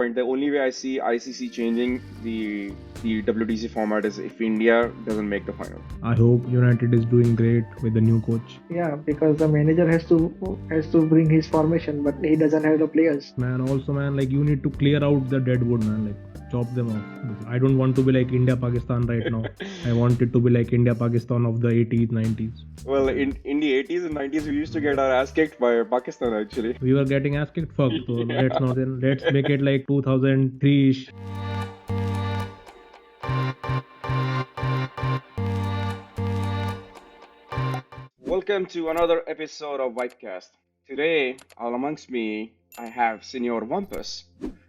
The only way I see ICC changing the WTC format is if India doesn't make the final. I hope United is doing great with the new coach. Yeah, because the manager has to bring his formation, but he doesn't have the players. Man, also man, like you need to clear out the Deadwood, man. Like chop them off. I don't want to be like India Pakistan right now. I want it to be like India Pakistan of the 80s, 90s. Well, in the 80s and 90s, we used to get our ass kicked by Pakistan actually. We were getting ass kicked, fuck. So Yeah. let's make it like 2003ish. Welcome to another episode of VibeCast. Today, all amongst me, I have Senior Wampus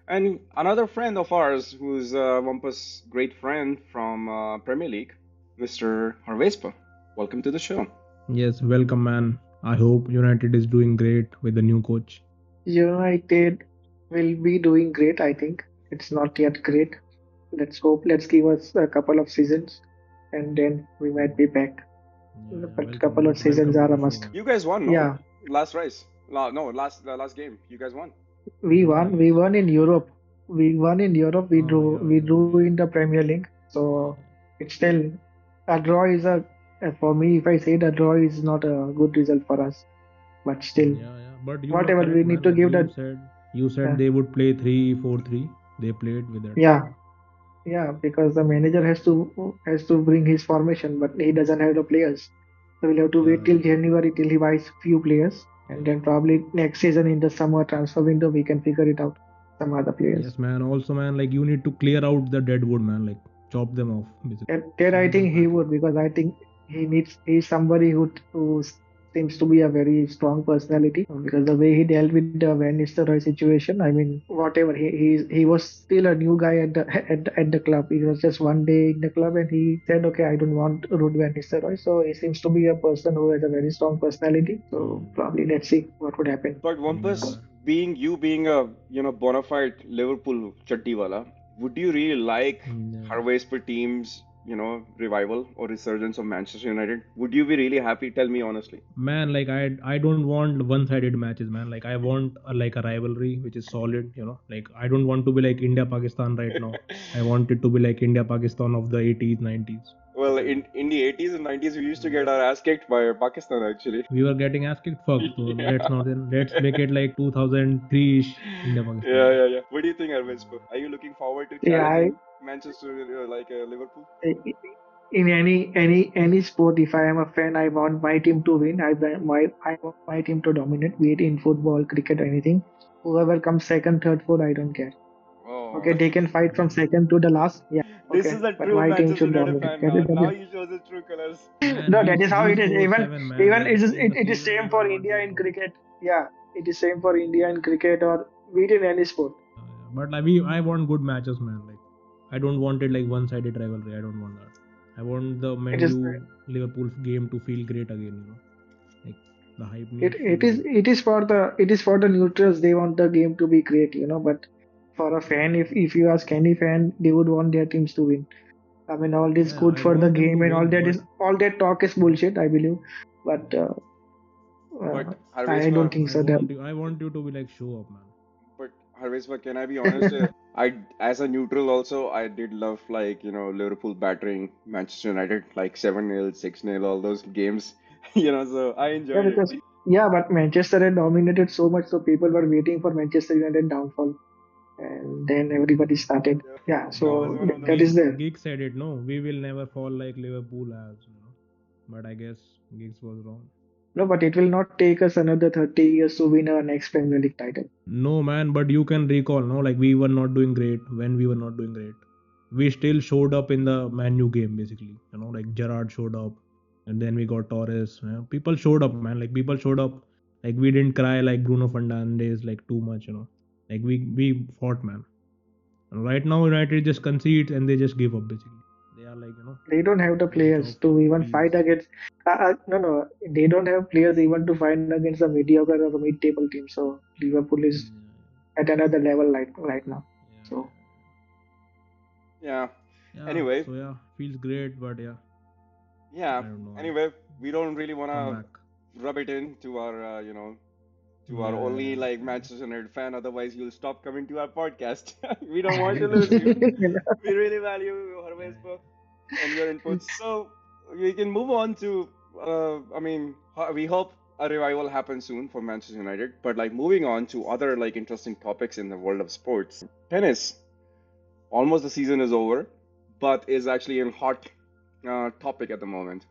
and another friend of ours who's Wampus' great friend from Premier League, Mr. Harvespa. Welcome to the show. Yes, welcome, man. I hope United is doing great with the new coach. United will be doing great, I think. It's not yet great. Let's hope. Let's give us a couple of seasons, and then we might be back. But couple of seasons are a must. You guys won, no? Yeah, Last race. Last game. You guys won. we won. We won in Europe. We won in Europe. We Oh, drew. yeah, We yeah. drew in the Premier League. So it's still a draw is a for me. If I say the draw is not a good result for us, but still, Yeah. But you whatever were we correct, need man. to Like give you that. said Yeah. they would play 3-4-3. They played with that. Yeah. Yeah, because the manager has to bring his formation, but he doesn't have the players. So we'll have to wait till January till he buys few players, and then probably next season in the summer transfer window we can figure it out. Some other players. Yes, man. Also, man, like you need to clear out the Deadwood, man. Like chop them off, basically. And then I think he would, because I think he's somebody who seems to be a very strong personality, because the way he dealt with the Van Nistelrooy situation, I mean, whatever he was still a new guy at the at the club. He was just one day in the club and he said, okay, I don't want Ruud Van Nistelrooy. So he seems to be a person who has a very strong personality. So probably let's see what would happen. But Wampus, being a bona fide Liverpool chatti-wala, would you really like Harvespa team's revival or resurgence of Manchester United? Would you be really happy? Tell me honestly. Man, like I don't want one-sided matches, man. Like I want like a rivalry which is solid, Like I don't want to be like India Pakistan right now. I want it to be like India Pakistan of the 80s, 90s. Well, in the 80s and 90s, we used to get our ass kicked by Pakistan actually. We were getting ass kicked, fuck. So Yeah. let's make it like 2003ish India Pakistan. Yeah. What do you think, Harvespa? Are you looking forward to Yeah, challenging Manchester Liverpool? in any sport, if I am a fan, I want my team to win. I want my team to dominate, be it in football, cricket, or anything. Whoever comes second, third, fourth, I don't care. Oh. Okay, they can fight from second to the last. Yeah. This Okay, is a but true my team Manchester should United dominate. fan That is- now. that Now is- you show the true colors. No, that is how it is. We Even scored 7, man. even Like, it is same for India in cricket. Yeah, it is same for India in cricket or be it in any sport. But like I want good matches, man. Like I don't want it like one-sided rivalry. I don't want that. I want the Man It is- U Liverpool game to feel great again. Like the hype. It is for the neutrals. They want the game to be great, But for a fan, if you ask any fan, they would want their teams to win. I mean, all this Yeah, good I for the want them game to and all win, that but- is all that talk is bullshit, I believe. But But I Harvespa, don't think so. I want you to be like show up, man. But Harvespa, can I be honest? As a neutral also, I did love Liverpool battering Manchester United like 7-0, 6-0, all those games. So I Yeah, enjoyed because it. but Manchester had dominated so much, so people were waiting for Manchester United downfall, and then everybody started. Yeah, That so was one of the that is there. Giggs said it. No, we will never fall like Liverpool has. But I guess Giggs was wrong. No, but it will not take us another 30 years to win our next Premier League title. No, man, but you can recall, no, like we were not doing great when we were not doing great. We still showed up in the Man U game, basically. Like Gerrard showed up, and then we got Torres. People showed up, man. Like people showed up. Like we didn't cry like Bruno Fernandes like too much, Like we fought, man. And right now, United just concedes and they just give up, basically. They are like, They don't have the players to even fight against. No, they don't have players even to fight against a mediocre or a mid-table team. So Liverpool is at another level right now. So Yeah. Yeah, Anyway. So yeah, feels great, but yeah. Yeah. I don't know. Anyway, we don't really Come wanna back. rub it into our to our Yeah, only yeah. like Manchester United fan. Otherwise, you'll stop coming to our podcast. We don't want to lose you. We really value your Facebook and your inputs. So we can move on to. We hope a revival happens soon for Manchester United. But like moving on to other like interesting topics in the world of sports, tennis. Almost the season is over, but is actually a hot topic at the moment.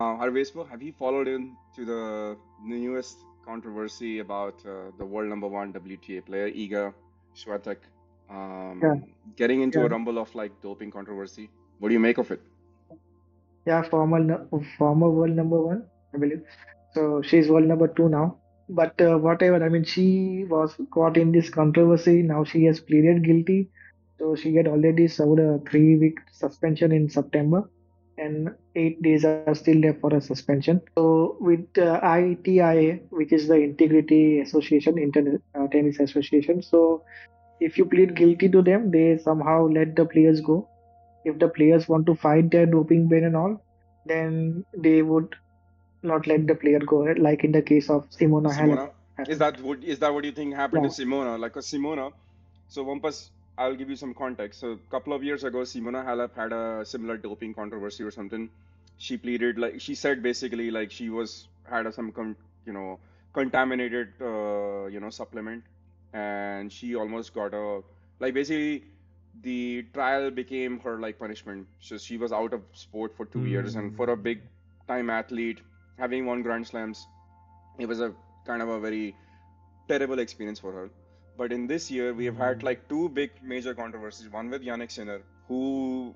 Harvespo, have you followed into the newest controversy about the world number one WTA player, Iga Swiatek, Yeah, getting into a yeah, rumble of like doping controversy? What do you make of it? yeah. Former world number one, I believe. So she's world number two now. But whatever, I mean, she was caught in this controversy. Now she has pleaded guilty. So she had already served a 3 week suspension in September, and 8 days are still there for a suspension. So with ITIA, which is the Integrity Association, Internet Tennis Association. So if you plead guilty to them, they somehow let the players go. If the players want to fight their doping ban and all, then they would not let the player go, right? Like in the case of Simona Halep Simona, is happened. that what you think happened to Yeah, Simona? Like a Simona. So Wampas, I'll give you some context. So a couple of years ago, Simona Halep had a similar doping controversy or something. She pleaded like she said basically like she was had some you know contaminated supplement, and she almost got a like basically the trial became her like punishment. So she was out of sport for 2 years, and for a Hmm. big time athlete having won Grand Slams, it was a kind of a very terrible experience for her. But in this year, we have had Hmm. like two big major controversies. One with Yannick Sinner, who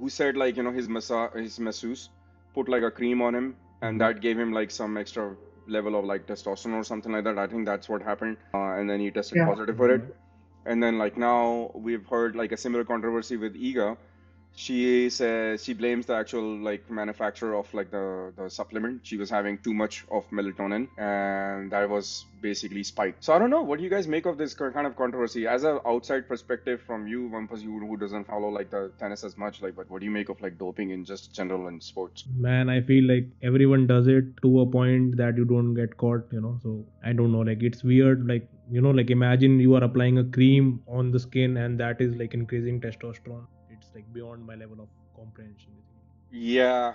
said like his masseuse put like a cream on him, and Hmm. that gave him like some extra level of like testosterone or something like that. I think that's what happened, and then he tested yeah, positive for it. Okay. And then like now we've heard like a similar controversy with Iga. She says she blames the actual like manufacturer of like the supplement. She was having too much of melatonin, and that was basically spiked. So I don't know. What do you guys make of this kind of controversy as an outside perspective from you, one person who doesn't follow like the tennis as much? Like, but what do you make of like doping in just general in sports? Man, I feel like everyone does it to a point that you don't get caught. So I don't know, like it's weird. Like imagine you are applying a cream on the skin and that is like increasing testosterone. It's like beyond my level of comprehension, Yeah,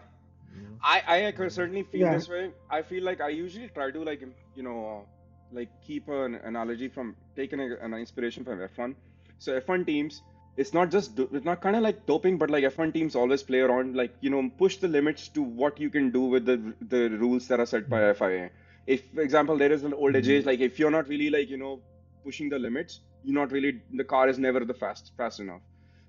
basically. I So certainly feel yeah. this way. I feel like I usually try to like like keep an analogy from taking an inspiration from F1. So F1 teams, it's not kind of like doping, but like F1 teams always play around like push the limits to what you can do with the rules that are set by mm, FIA. If, for example, there is an old age, mm, like if you're not really like pushing the limits, you're not really the car is never the fast enough.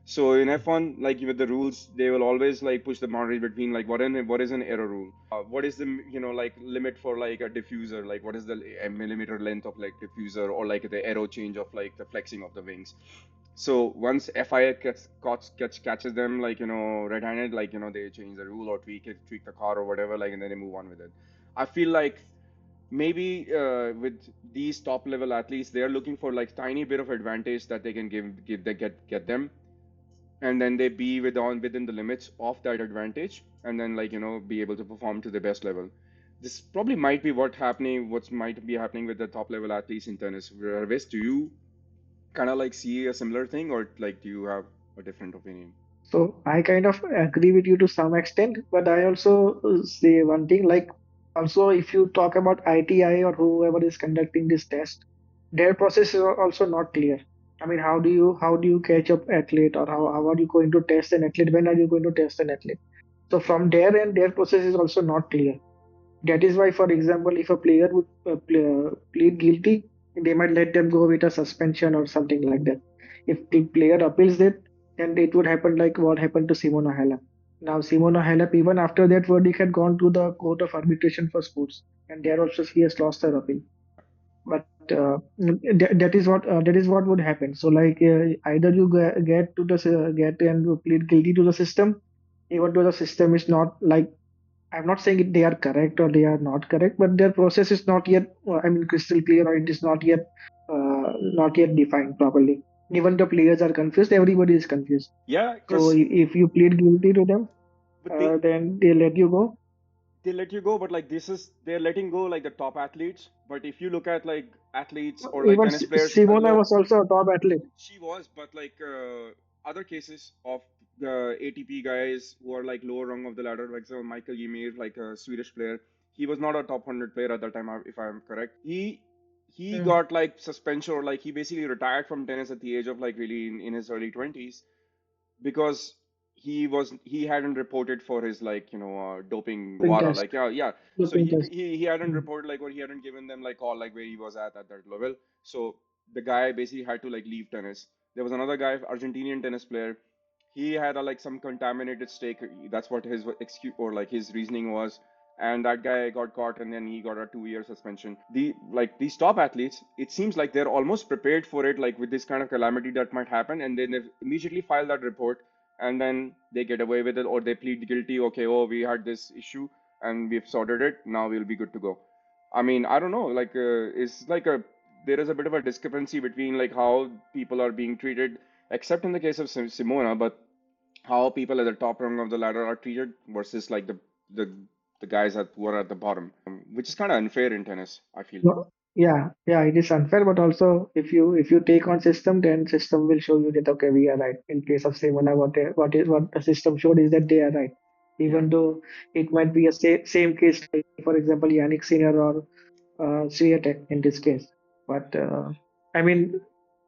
So in F1, like with the rules, they will always like push the boundary between like what is an error rule, what is the like limit for like a diffuser, like what is the millimeter length of like diffuser, or like the aero change of like the flexing of the wings. So once FIA catches them like red-handed, like they change the rule or tweak the car or whatever, like, and then they move on with it. I feel like maybe with these top level athletes, they are looking for like tiny bit of advantage that they can give they get them, and then they be within the limits of that advantage, and then like be able to perform to the best level. This probably might be what might be happening with the top level athletes in tennis. West, do you kind of like see a similar thing, or like do you have a different opinion? So I kind of agree with you to some extent, but I also say one thing, like also if you talk about ITI or whoever is conducting this test, their process is also not clear. I mean, how do you catch up athlete, or how are you going to test an athlete? When are you going to test an athlete? So from their end, their process is also not clear. That is why, for example, if a player would plead guilty, they might let them go with a suspension or something like that. If the player appeals it, then it would happen like what happened to Simona Halep. Now, Simona Halep, even after that verdict, had gone to the Court of Arbitration for Sports, and there also she has lost her appeal. But that is what would happen. So, like either you get and plead guilty to the system, even though the system is not like, I'm not saying they are correct or they are not correct, but their process is not yet, I mean, crystal clear, or it is not yet defined properly. Even the players are confused. Everybody is confused. Yeah, So because if you plead guilty to them, but they then they let you go. they let you go, but like this is they're letting go like the top athletes. But if you look at like athletes or like Even tennis players, a Simona low was also a top athlete. she was, but like other cases of the ATP guys who are like lower rung of the ladder, like so Michael Ymir, like a Swedish player, he was not a top 100 player at that time, if I'm correct. He Mm. got like suspension or like he basically retired from tennis at the age of like really in his early 20s because he hadn't reported for his like doping Ping wada test. like yeah The so ping test. he hadn't Mm. reported like or he hadn't given them like call like where he was at that level, so the guy basically had to like leave tennis. There was another guy, Argentinian tennis player. He had a, like some contaminated steak. That's what his excuse or like his reasoning was. And that guy got caught, and then he got a 2 year suspension. These top athletes, it seems like they're almost prepared for it, like with this kind of calamity that might happen, and then they immediately file that report, and then they get away with it, or they plead guilty. Okay, oh, we had this issue, and we've sorted it. Now we'll be good to go. I mean, I don't know. Like, it's like a there is a bit of a discrepancy between like how people are being treated, except in the case of Simona, but how people at the top rung of the ladder are treated versus like the the guys who are at the bottom, which is kind of unfair in tennis, I feel. No, yeah, yeah, it is unfair, but also if you take on system, then system will show you that okay, we are right. In case of Simona, what the system showed is that they are right, Yeah, even though it might be a same case, like, for example, Yannick Sinner or Swiatek in this case. But I mean,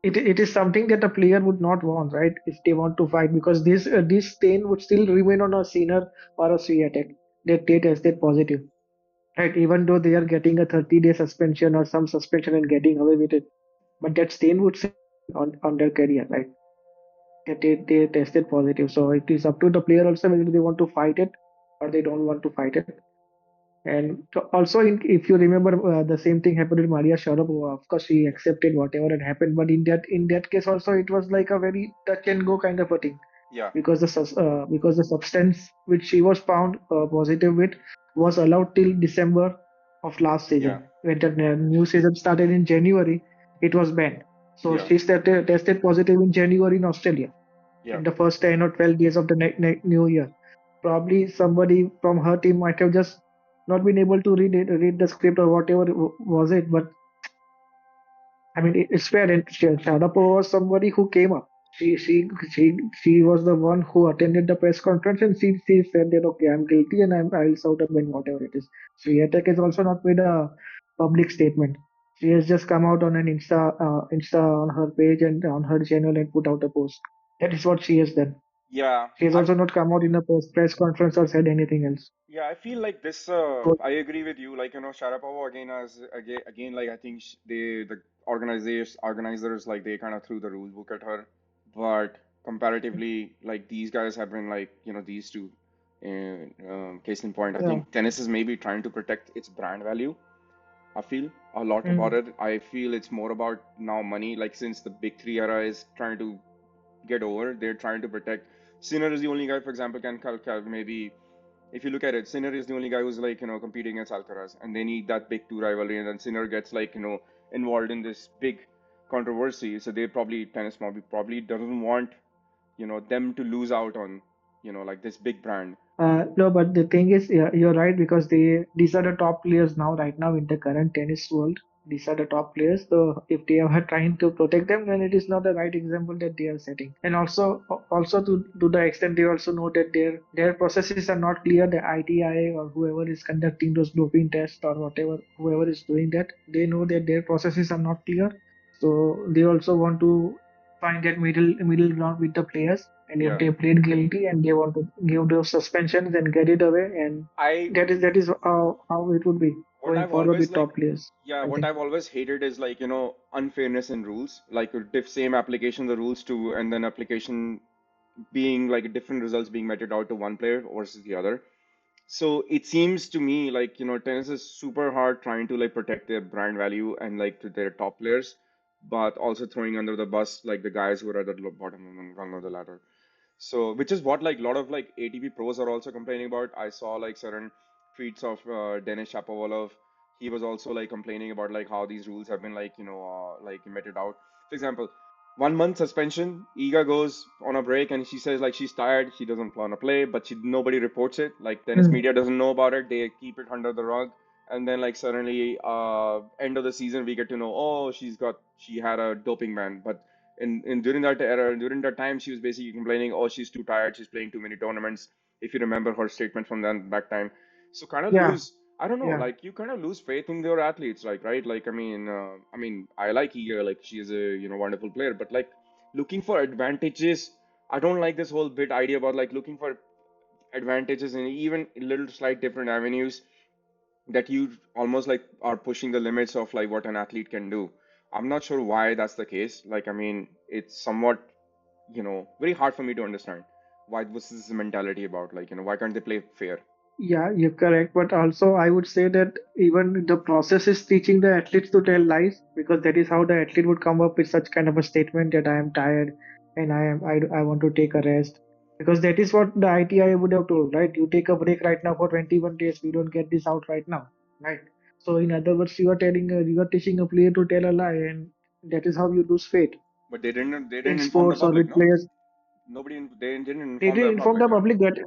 it is something that a player would not want, right? If they want to fight, because this stain would still remain on a Sinner or a Swiatek that they tested positive. Right, even though they are getting a 30-day suspension or some suspension and getting away with it, but that stain would stay on their career, right? That they tested positive. So it is up to the player also whether they want to fight it or they don't want to fight it. And also, if you remember, the same thing happened with Maria Sharapova. Of course, she accepted whatever had happened, but in that case also, it was like a very touch and go kind of a thing yeah, because the substance which she was found positive with was allowed till December of last yeah, season. When the new season started in January, it was banned. So yeah, she tested positive in January in Australia yeah, in the first 10 or 12 days of the new year. Probably somebody from her team might have just not been able to read the script or whatever was it, but I mean, it's fair. And Sharapova was somebody who came up. She was the one who attended the press conference, and she said that okay, I'm guilty and I'll sort up in whatever it is. Swiatek has also not made a public statement. She has just come out on an Insta on her page and on her channel and put out a post. That is what she has done. yeah. She has I also not come out in a press conference or said anything else. Yeah, I feel like this. So, I agree with you. Like Sharapova again as again. Like I think the organizers like they kind of threw the rule book at her, but comparatively, like these guys have been like these two. Case in point, I yeah. think tennis is maybe trying to protect its brand value. I feel a lot about Mm. it. I feel it's more about now money. Like since the big three era is trying to get over, they're trying to protect. Sinner is the only guy, for example, can maybe if you look at it, Sinner is the only guy who's like, competing against Alcaraz, and they need that big two rivalry, and then Sinner gets like, involved in this big controversy. So they probably tennis probably doesn't want, them to lose out on, like this big brand. No, but the thing is, yeah, you're right because these are the top players now, right now in the current tennis world. These are the top players. So if they are trying to protect them, then it is not the right example that they are setting. And also to the extent they also know that their processes are not clear. The ITI or whoever is conducting those doping tests or whatever, whoever is doing that, they know that their processes are not clear. So they also want to find that middle ground with the players. And if Yeah, they plead guilty and they want to give those suspensions and get it away, and I that is how it would be what going I've forward always with like, top players, yeah, I what think. I've always hated is like, unfairness in rules, like same application the rules to, and then application being like different results being meted out to one player versus the other. So it seems to me like, tennis is super hard trying to like protect their brand value and like to their top players, but also throwing under the bus like the guys who are at the bottom rung of the ladder. So, which is what like a lot of like ATP pros are also complaining about. I saw like certain tweets of Denis Shapovalov. He was also like complaining about like how these rules have been like, like meted out. For example, 1 month suspension. Iga goes on a break and she says like she's tired. She doesn't want to play, but nobody reports it. Like tennis Hmm. media doesn't know about it. They keep it under the rug. And then like suddenly, end of the season, we get to know, oh, she had a doping ban. But in during that era, during that time, she was basically complaining, oh, she's too tired. She's playing too many tournaments. If you remember her statement from then back time, so kind of Yeah, lose. I don't know, yeah, like you kind of lose faith in your athletes, like right? Like I like Iga, like she is a wonderful player, but like looking for advantages, I don't like this whole bit idea about like looking for advantages in even little slight different avenues that you almost like are pushing the limits of like what an athlete can do. I'm not sure why that's the case. Like, I mean, it's somewhat, very hard for me to understand why was this mentality about like, why can't they play fair? yeah, you're correct. But also, I would say that even the process is teaching the athletes to tell lies, because that is how the athlete would come up with such kind of a statement that I am tired and I want to take a rest. Because that is what the ITI would have told, right? You take a break right now for 21 days. We don't get this out right now, right? So in other words, you are teaching a player to tell a lie, and that is how you lose faith But they didn't in inform the sports or public, with no? players. They didn't They inform did the inform the public, yeah. public that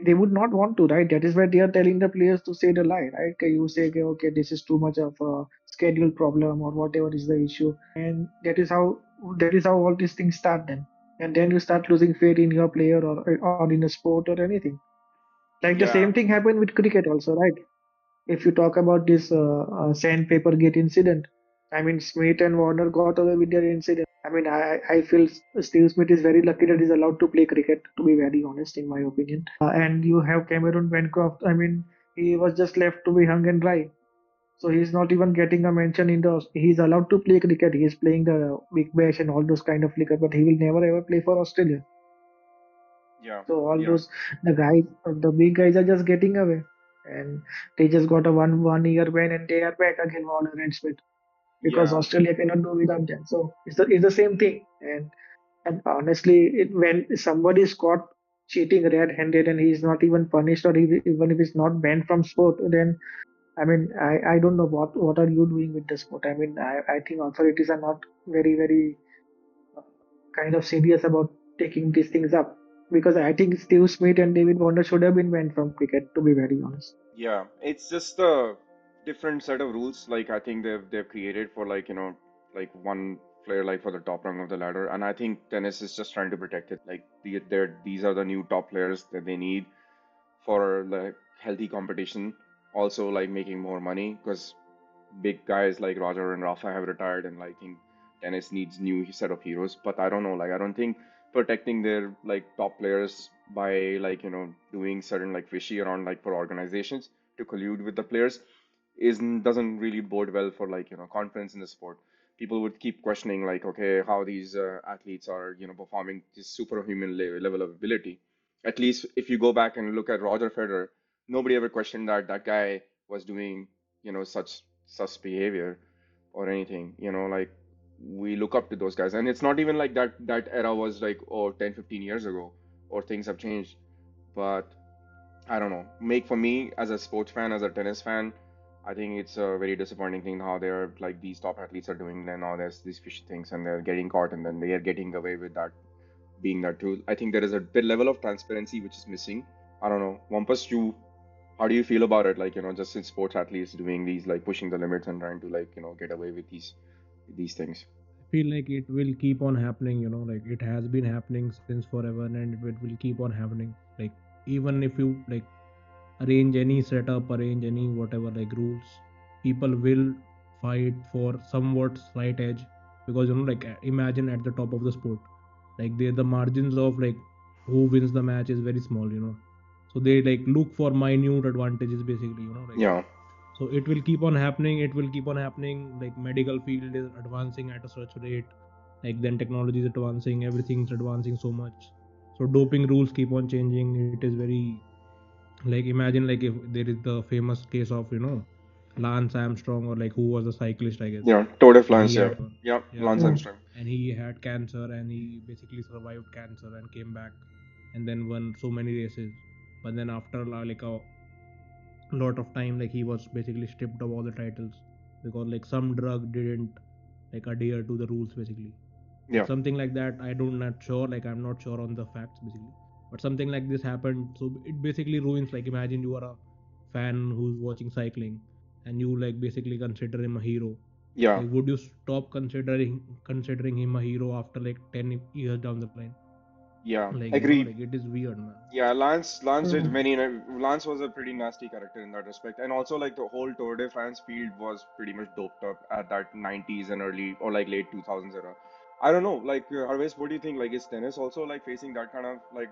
they would not want to, right? That is why they are telling the players to say the lie, right? You say, okay, this is too much of a schedule problem or whatever is the issue, and that is how all these things start then, and then you start losing faith in your player or in a sport or anything. Like the Yeah, same thing happened with cricket also, right? If you talk about this sandpaper gate incident, I mean, Smith and Warner got away with their incident. I mean, I feel Steve Smith is very lucky that he's allowed to play cricket, to be very honest, in my opinion. And you have Cameron Bancroft. I mean, he was just left to be hung and dry. So he's not even getting a mention in the. He's allowed to play cricket. He's playing the Big Bash and all those kind of cricket, but he will never ever play for Australia. yeah, So all yeah, those the big guys are just getting away, and they just got a one year ban, and they are back again on a red split because yeah, Australia cannot do without them. So it's the same thing. And honestly, when somebody is caught cheating red-handed and he's not even punished, or even if he's not banned from sport, then I mean I don't know what are you doing with the sport. I mean I think authorities are not very uh, kind of serious about taking these things up, because I think Steve Smith and David Warner should have been banned from cricket, to be very honest. yeah. It's just a different set of rules. Like I think they've created for like like one player like for the top rung of the ladder, and I think tennis is just trying to protect it. Like these are the new top players that they need for like healthy competition. Also like making more money because big guys like Roger and Rafa have retired, and like, I think tennis needs new set of heroes. But I don't know, like I don't think protecting their like top players by like doing certain like fishy around like for organizations to collude with the players isn't doesn't really bode well for like confidence in the sport. People would keep questioning like, okay, how these athletes are performing this superhuman level of ability. At least if you go back and look at Roger Federer, nobody ever questioned that that guy was doing such behavior or anything. Like we look up to those guys, and it's not even like that era was like, oh, 10, 15 years ago, or things have changed. But I don't know. Make for me as a sports fan, as a tennis fan, I think it's a very disappointing thing how they're like these top athletes are doing. And now there's these fishy things, and they're getting caught, and then they are getting away with that being that too. I think there is a bit level of transparency which is missing. I don't know. Wampus, you, how do you feel about it? Like, just in sports athletes doing these, like pushing the limits and trying to like, get away with these things. I feel like it will keep on happening, like it has been happening since forever and it will keep on happening. Like even if you like arrange any setup, arrange any whatever like rules, people will fight for somewhat slight edge, because like imagine at the top of the sport, like the margins of like who wins the match is very small. So they like look for minute advantages basically, like Yeah, so it will keep on happening, it will keep on happening. Like medical field is advancing at a such rate, like then technology is advancing, everything's advancing so much. So doping rules keep on changing. It is very like imagine like if there is the famous case of Lance Armstrong, or like who was a cyclist I guess, yeah, Tour de and he France, yeah, had yeah, yeah, Lance Mm. Armstrong. and he had cancer and he basically survived cancer and came back and then won so many races. But then after like a lot of time, like he was basically stripped of all the titles because like some drug didn't like adhere to the rules basically. Yeah. Something like that, I don't not sure, like I'm not sure on the facts basically, but something like this happened. So it basically ruins, like imagine you are a fan who's watching cycling and you like basically consider him a hero. Yeah. Like would you stop considering him a hero after like 10 years down the line? Yeah. Like Agreed. like it is weird, man. Yeah, Lance did Hmm. many. Lance was a pretty nasty character in that respect, and also like the whole Tour de France field was pretty much doped up at that 90s and early or like late 2000s era. I don't know, like Harvesh, what do you think? Like, is tennis also like facing that kind of like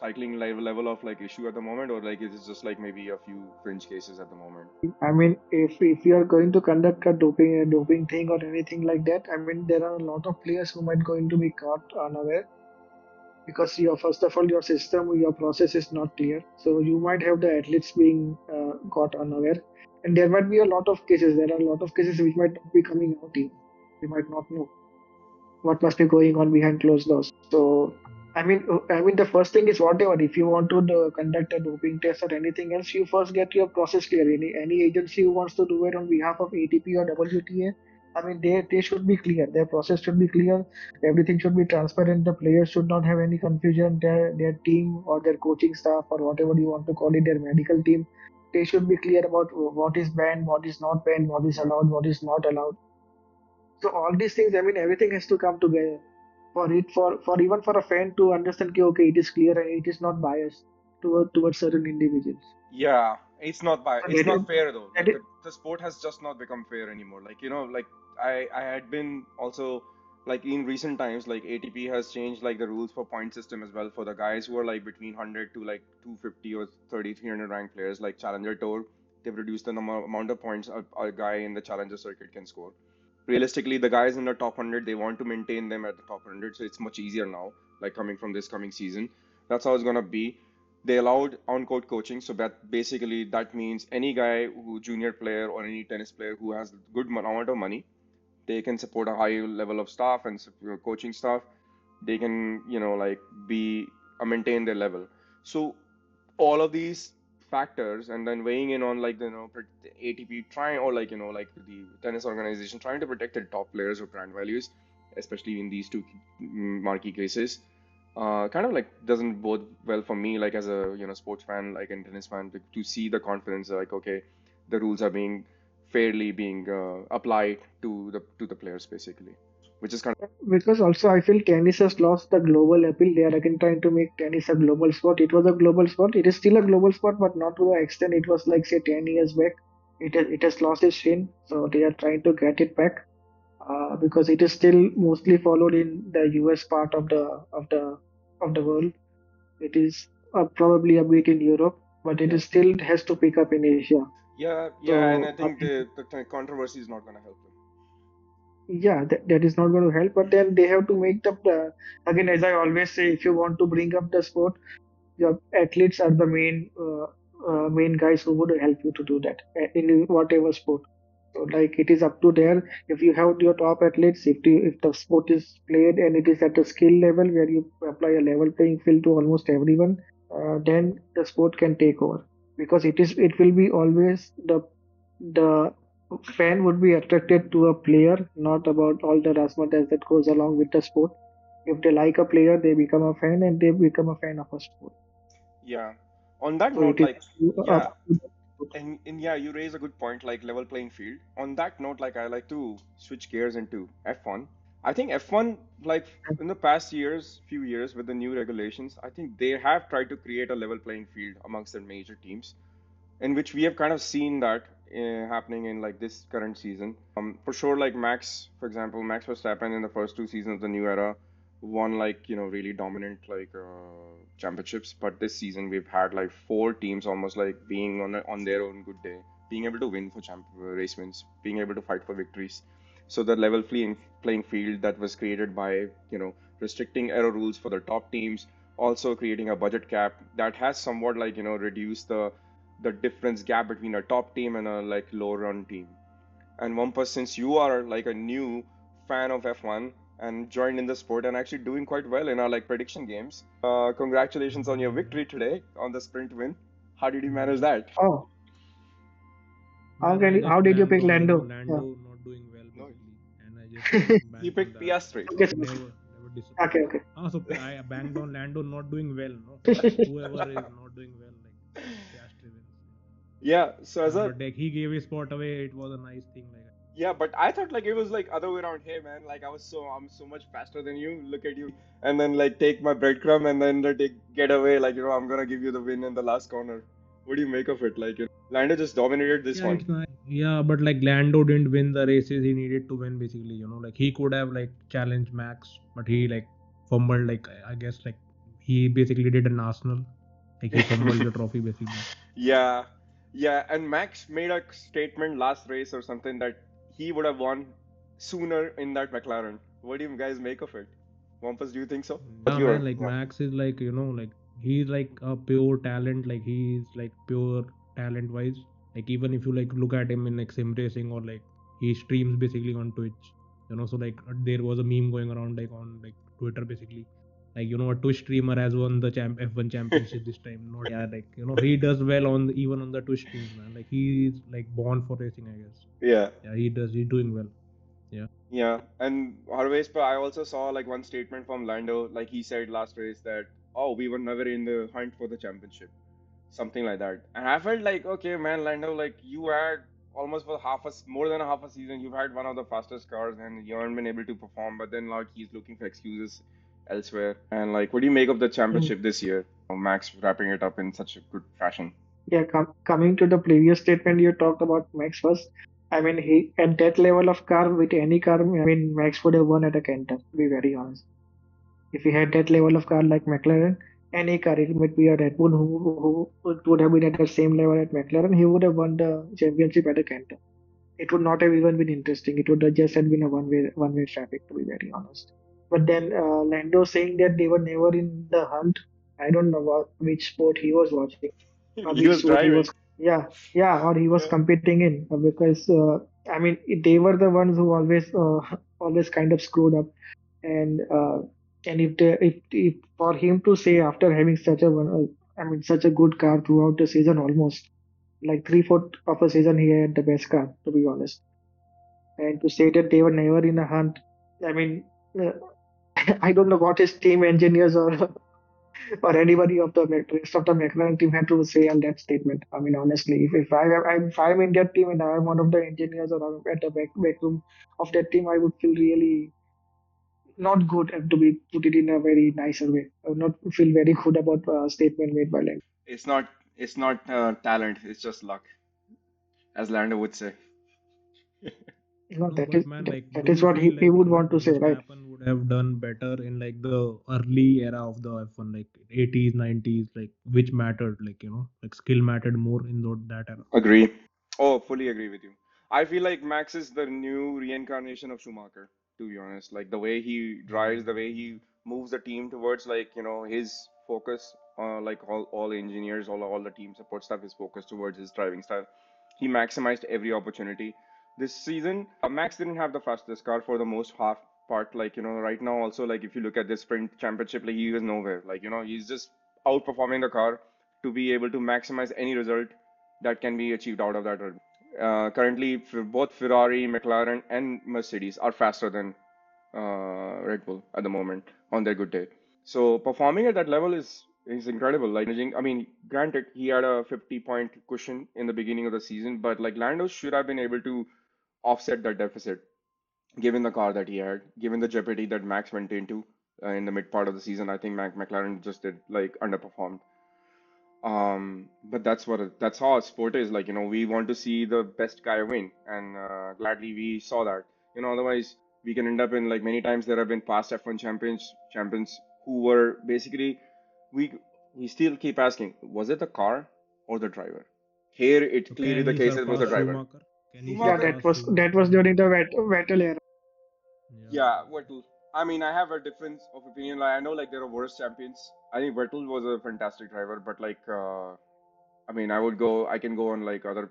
cycling level of like issue at the moment, or like is it just like maybe a few fringe cases at the moment? I mean, if you are going to conduct a doping thing or anything like that, I mean, there are a lot of players who might going to be caught unaware because your first of all your system your process is not clear. So you might have the athletes being caught unaware, and there might be a lot of cases. There are a lot of cases which might not be coming out even. We might not know what must be going on behind closed doors. So, I mean, the first thing is whatever. If you want to conduct a doping test or anything else, you first get your process clear. Any agency who wants to do it on behalf of ATP or WTA, I mean, they should be clear. Their process should be clear. Everything should be transparent. The players should not have any confusion. Their team or their coaching staff or whatever you want to call it, their medical team, they should be clear about what is banned, what is not banned, what is allowed, what is not allowed. So all these things, I mean, everything has to come together for even for a fan to understand, कि, okay, it is clear and it is not biased towards certain individuals. Yeah, And it's not fair though. that Like is the sport has just not become fair anymore. Like like I had been also like in recent times like ATP has changed like the rules for point system as well for the guys who are like between 100 to like 250 or 30 300 ranked players like Challenger Tour. They've reduced the amount of points a guy in the Challenger circuit can score. Realistically, the guys in the top 100 they want to maintain them at the top 100, so it's much easier now. Like coming from this coming season, that's how it's gonna be. They allowed on-court coaching, so that basically that means any guy who junior player or any tennis player who has good amount of money, they can support a high level of staff and coaching staff. They can like be maintain their level. So all of these factors and then weighing in on like ATP trying or like like the tennis organization trying to protect their top players or brand values, especially in these two marquee cases, kind of like doesn't bode well for me like as a sports fan like and tennis fan to see the confidence like okay the rules are being fairly being applied to the players basically, which is kind because also I feel tennis has lost the global appeal. They are again trying to make tennis a global sport. It was a global sport. It is still a global sport, but not to the extent it was like say 10 years back. It has lost its sheen, so they are trying to get it back. Because it is still mostly followed in the US part of the world. It is probably a bit in Europe, but it of is still has to pick up in Asia. yeah, and I So think the controversy is not going to help them. yeah, that is not going to help. But then they have to make the again, as I always say, if you want to bring up the sport, your athletes are the main guys who would help you to do that in whatever sport. So like it is up to there. If you have your top athletes, if the sport is played and it is at a skill level where you apply a level playing field to almost everyone, then the sport can take over because it will be always the fan would be attracted to a player, not about all the razzmatazz that goes along with the sport. If they like a player, they become a fan and they become a fan of a sport. Yeah, on that So note it is like up yeah. to the sport. And yeah, you raise a good point, like level playing field. On that note, like I like to switch gears into F1. I think F1, like in the past years, few years with the new regulations, I think they have tried to create a level playing field amongst their major teams, in which we have kind of seen that happening in like this current season. For sure, like Max, for example, Max Verstappen in the first two seasons of the new era won like really dominant like championships. But this season we've had like four teams almost like being on their own good day, being able to win for race wins, being able to fight for victories. So the level playing field that was created by restricting error rules for the top teams, also creating a budget cap that has somewhat like reduced the difference gap between a top team and a like low run team. And Wampus, since you are like a new fan of F1 and joined in the sport and actually doing quite well in our like prediction games, congratulations on your victory today on the sprint win. How did you manage that? Oh, Man, I how just did you blanked pick on Lando? Yeah. Lando not doing well No. basically, and I just He banked on picked that. Piastri. Okay, Never okay, disappointed. okay. So I banked on Lando not doing well. No, whoever is not doing well, like Piastri wins. Yeah, so as a But like he gave his spot away, it was a nice thing. Like yeah, but I thought like it was like other way around. Hey man, like I'm so much faster than you. Look at you, and then like take my breadcrumb and then like, get away. Like I'm gonna give you the win in the last corner. What do you make of it? Like Lando just dominated this yeah, one. it's nice. Yeah, but like Lando didn't win the races he needed to win. Basically, like he could have like challenged Max, but he like fumbled. Like I guess like he basically did an Arsenal. Like he fumbled the trophy basically. Yeah, yeah, and Max made a statement last race or something that he would have won sooner in that McLaren. What do you guys make of it? Wampus, do you think so? What Yeah, man. your Like yeah. Max is like like he's like a pure talent. Like he's like pure talent wise. Like even if you like look at him in like sim racing or like he streams basically on Twitch. So like there was a meme going around like on like Twitter basically. Like a Twitch streamer has won the F1 championship this time. Not yeah, like he does well on even on the Twitch streams, man. Like he's like born for racing, I guess. Yeah. Yeah, he does. He's doing well. Yeah. Yeah, and Harvey's, but I also saw like one statement from Lando, like he said last race that, oh, we were never in the hunt for the championship, something like that. And I felt like, okay, man, Lando, like you had almost for more than a half a season, you've had one of the fastest cars and you haven't been able to perform, but then like he's looking for excuses elsewhere. And like, what do you make of the Mm. championship this year? Max wrapping it up in such a good fashion. Yeah, coming to the previous statement you talked about Max first. I mean, he at that level of car with any car, I mean, Max would have won at a canter. To be very honest, if he had that level of car like McLaren, any car, it might be a Red Bull who would have been at the same level at McLaren, he would have won the championship at a canter. It would not have even been interesting. It would have just have been a one way traffic. To be very honest. But then Lando saying that they were never in the hunt. I don't know which sport he was watching or He which was sport he driving. was. Yeah, yeah, or he was Yeah. competing in because I mean they were the ones who always always kind of screwed up and if for him to say after having such a I mean such a good car throughout the season almost like 3/4 of a season he had the best car to be honest and to say that they were never in a hunt. I mean, I don't know what his team engineers or or anybody of the rest of the McLaren team had to say on that statement. I mean, honestly, if I'm in that team and I'm one of the engineers or I'm at the back room of that team, I would feel really not good and to be put it in a very nicer way. I would not feel very good about a statement made by Lando. It's not talent, it's just luck, as Lando would say. You know, No, but man, like, that do is you what feel he like would want to say, right? Verstappen would have done better in like the early era of the F1, like 80s, 90s, like which mattered, like like skill mattered more in that era. Agree. Oh, fully agree with you. I feel like Max is the new reincarnation of Schumacher, to be honest. Like the way he drives, the way he moves the team towards like, his focus, like all engineers, all the team support stuff is focused towards his driving style. He maximized every opportunity. This season, Max didn't have the fastest car for the most half part. Like, right now also, like if you look at this sprint championship, like he was nowhere. Like, he's just outperforming the car to be able to maximize any result that can be achieved out of that. Currently, both Ferrari, McLaren, and Mercedes are faster than Red Bull at the moment on their good day. So performing at that level is incredible. Like managing, I mean, granted, he had a 50-point cushion in the beginning of the season, but like Lando should have been able to offset that deficit given the car that he had, given the jeopardy that Max went into in the mid part of the season. I think McLaren just did like underperformed. But that's how our sport is. Like, we want to see the best guy win, and gladly we saw that. Otherwise we can end up in like many times there have been past F1 champions who were basically we we still keep asking, was it the car or the driver? Here So it clearly can the he case it was the surpass driver. Schumacher? Can he Yeah, Schumacher, surpass that Schumacher was in during the Vettel era. yeah, yeah, Vettel. I mean, I have a difference of opinion. Like, I know like there are worse champions. I think Vettel was a fantastic driver, but like I mean, I can go on like other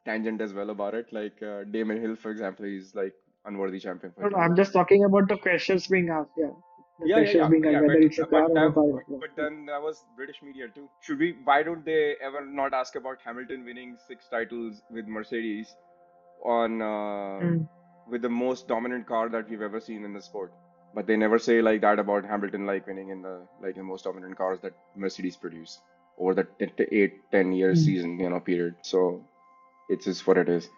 tangent as well about it. Like Damon Hill, for example, is like unworthy champion for No, no, Italy. I'm just talking about the questions being asked. Yeah, the Yeah, yeah, questions yeah, being asked yeah. whether Vettel, it's a car or a driver. but then that was British media too. Should we? Why don't they ever not ask about Hamilton winning 6 titles with Mercedes on Mm. with the most dominant car that we've ever seen in the sport. But they never say like that about Hamilton, like winning in the most dominant cars that Mercedes produce over the 8, 10 years Mm. season, period. So it's just what it is.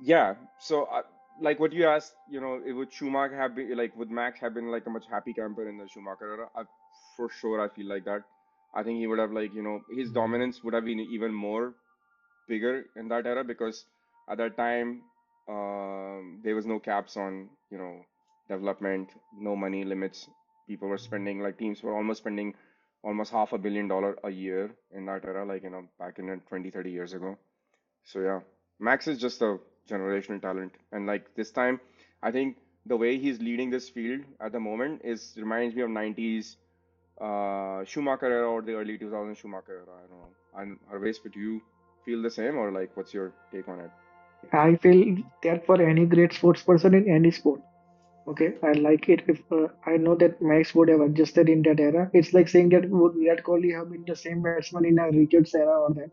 Yeah. So like what you asked, would Schumacher have been like would Max have been like a much happy camper in the Schumacher era? For sure, I feel like that. I think he would have like his Mm. dominance would have been even more bigger in that era because at that time there was no caps on development, no money limits. People were spending like teams were almost spending almost $500 million a year in that era, like back in 20, 30 years ago. So yeah, Max is just a generational talent, and like this time, I think the way he's leading this field at the moment is reminds me of 90s Schumacher era or the early 2000s Schumacher era. I don't know. And Harvesh, would you feel the same or like what's your take on it? I feel that for any great sports person in any sport. Okay, I like it. If I know that Max would have adjusted in that era, it's like saying that would Virat Kohli have been the same batsman in a Richards era or that.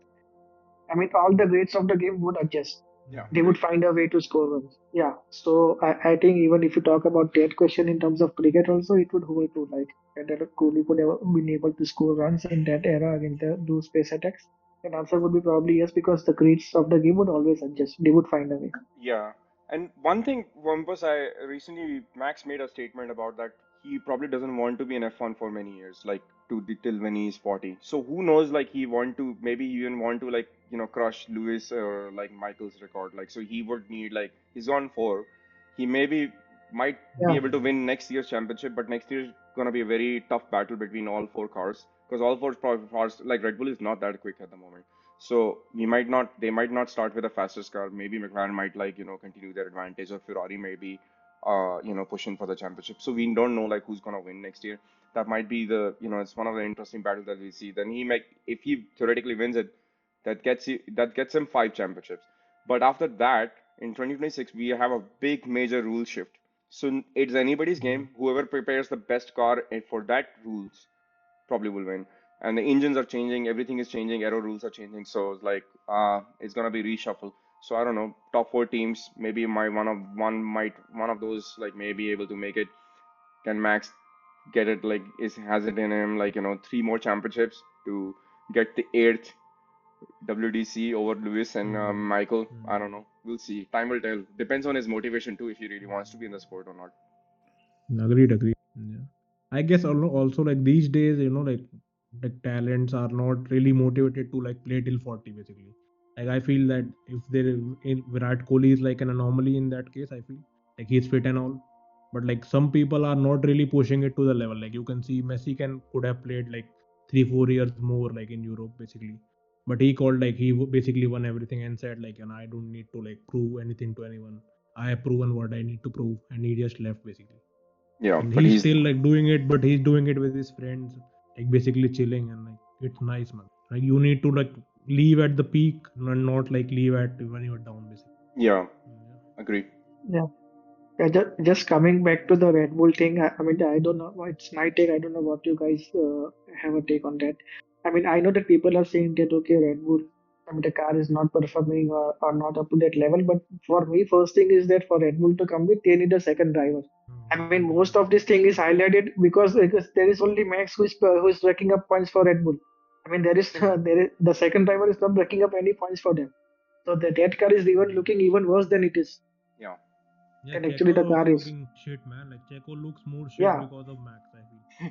I mean, all the greats of the game would adjust. Yeah, They would agreed. find a way to score runs. Yeah. So I think even if you talk about that question in terms of cricket also, it would hold true. Like whether Kohli could have been able to score runs in that era against those pace attacks. And answer would be probably yes, because the greats of the game would always adjust. They would find a way. Yeah, and one thing, Wampus, I recently Max made a statement about that he probably doesn't want to be in F1 for many years, like till when he's 40. So who knows, like he want to maybe he even want to like crush Lewis or like Michael's record. Like so he would need like he's on four. He maybe might be Yeah. able to win next year's championship, but next year's gonna be a very tough battle between all four cars because all four cars like Red Bull is not that quick at the moment. So they might not start with the fastest car. Maybe McLaren might like, continue their advantage, or Ferrari maybe, pushing for the championship. So we don't know like who's gonna win next year. That might be it's one of the interesting battles that we see. Then if he theoretically wins it, that gets him 5 championships. But after that, in 2026, we have a big major rule shift. So it's anybody's Yeah. game. Whoever prepares the best car for that rules probably will win. And the engines are changing, everything is changing, aero rules are changing. So it's like it's gonna be reshuffle. So I don't know, top four teams, maybe my one of those like may be able to make it. Can Max get it like is has it in him like 3 more championships to get the eighth WDC over Lewis and Mm. Michael? I don't Mm. know. We'll see. Time will tell. Depends on his motivation too if he really wants to be in the sport or not. Agreed, agreed. Yeah. I guess also like these days, like talents are not really motivated to like play till 40 basically. Like I feel that if there in Virat Kohli is like an anomaly in that case, I feel like he's fit and all. But like some people are not really pushing it to the level. Like you can see Messi could have played like 3 4 years more like in Europe basically. But he called like basically won everything and said like and I don't need to like prove anything to anyone. I have proven what I need to prove and he just left basically, Yeah, and but he's he's still like doing it, but he's doing it with his friends, like basically chilling, and like it's nice, man. Like you need to like leave at the peak and not like leave at when you're down basically. yeah, Yeah. agree. Yeah. Yeah, just coming back to the Red Bull thing, I mean, I don't know. It's my take. I don't know what you guys have a take on that. I mean, I know that people are saying that, okay, Red Bull, I mean, the car is not performing or not up to that level. But for me, first thing is that for Red Bull to come with, they need a second driver. I mean, most of this thing is highlighted because there is only Max who is racking up points for Red Bull. I mean, there is the second driver is not racking up any points for them. So that car is even looking even worse than it is. Yeah. Yeah, And actually, Checo is the car also is. looking shit, man. Like Checo looks more shit Yeah. because of Max, I feel.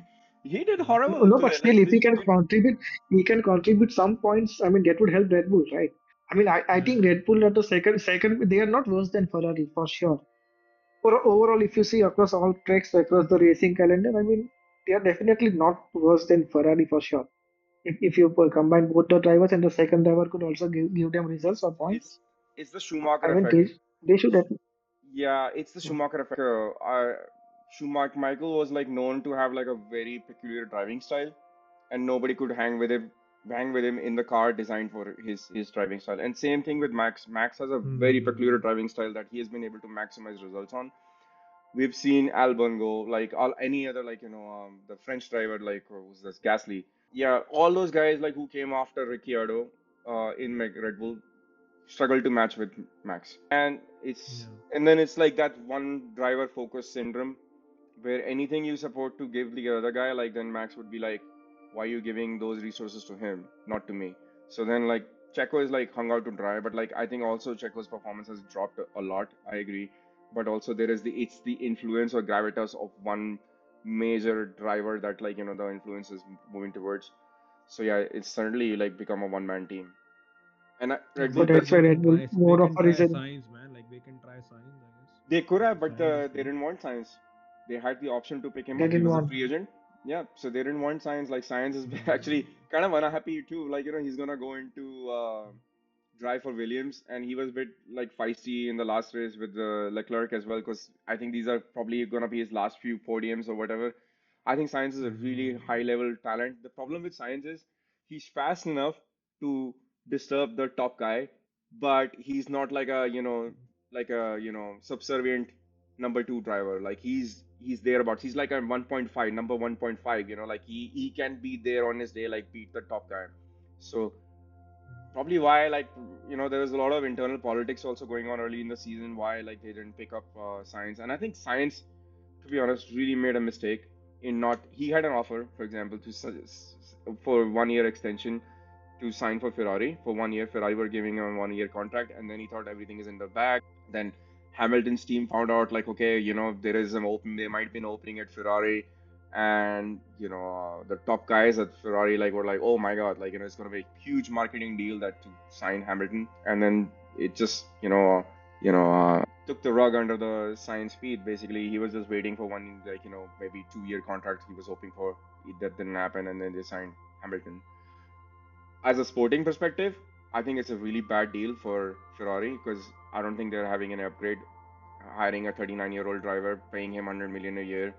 He did Yeah. horrible No, but today. still, Like if this, he can contribute some points. I mean, that would help Red Bull, right? I mean, I Yeah, think yeah. Red Bull at the second, they are not worse than Ferrari for sure. Overall, if you see across all tracks, across the racing calendar, I mean, they are definitely not worse than Ferrari for sure. If you combine both the drivers and the second driver could also give them results or it's points, it's the Schumacher I mean, effect. they should have. Yeah, it's the Schumacher effect. Schumacher Michael was like known to have like a very peculiar driving style, and nobody could hang with him in the car designed for his driving style. And same thing with Max. Max has a very peculiar Hmm. driving style that he has been able to maximize results on. We've seen Albon go like all any other like the French driver like who's this Gasly. Yeah, all those guys like who came after Ricciardo in Red Bull. struggle to match with Max. And it's Yeah. and then it's like that one driver focus syndrome where anything you support to give the other guy, like then Max would be like, why are you giving those resources to him, not to me? So then like Checo is like hung out to dry, but like I think also Checo's performance has dropped a lot. I agree, but also there is the influence or gravitas of one major driver that like the influence is moving towards. So yeah, it's certainly like become a one man team. And Yeah, Red so Bull They that's does. why they Red can Bull try they more of can a try reason. science, man. Like they can try science, I guess. They could have, but Science is they good. didn't want Science. They had the option to pick him They up. He didn't was a want. free agent. Yeah, so they didn't want Science. Like Science is actually Hmm. kind of unhappy too. Like he's gonna go into drive for Williams, and he was a bit like feisty in the last race with Leclerc as well, because I think these are probably gonna be his last few podiums or whatever. I think Science is a really high Hmm. level talent. The problem with Science is he's fast enough to disturb the top guy, but he's not like a subservient number two driver. Like he's thereabouts. He's like a 1.5, number 1.5. Like he can be there on his day, like beat the top guy. So probably why like there was a lot of internal politics also going on early in the season. Why like they didn't pick up Science, and I think Science, to be honest, really made a mistake in not. He had an offer, for example, for 1 year extension to sign for Ferrari for 1 year. Ferrari were giving him a 1 year contract, and then he thought everything is in the bag. Then Hamilton's team found out like, okay, there is an open, there might be an opening at Ferrari, and the top guys at Ferrari like were like, oh my God, like it's gonna be a huge marketing deal that to sign Hamilton, and then it just took the rug under the Sainz feet. Basically, he was just waiting for one like maybe 2 year contract he was hoping for. That didn't happen, and then they signed Hamilton. As a sporting perspective, I think it's a really bad deal for Ferrari because I don't think they're having an upgrade hiring a 39-year-old driver, paying him 100 million a year.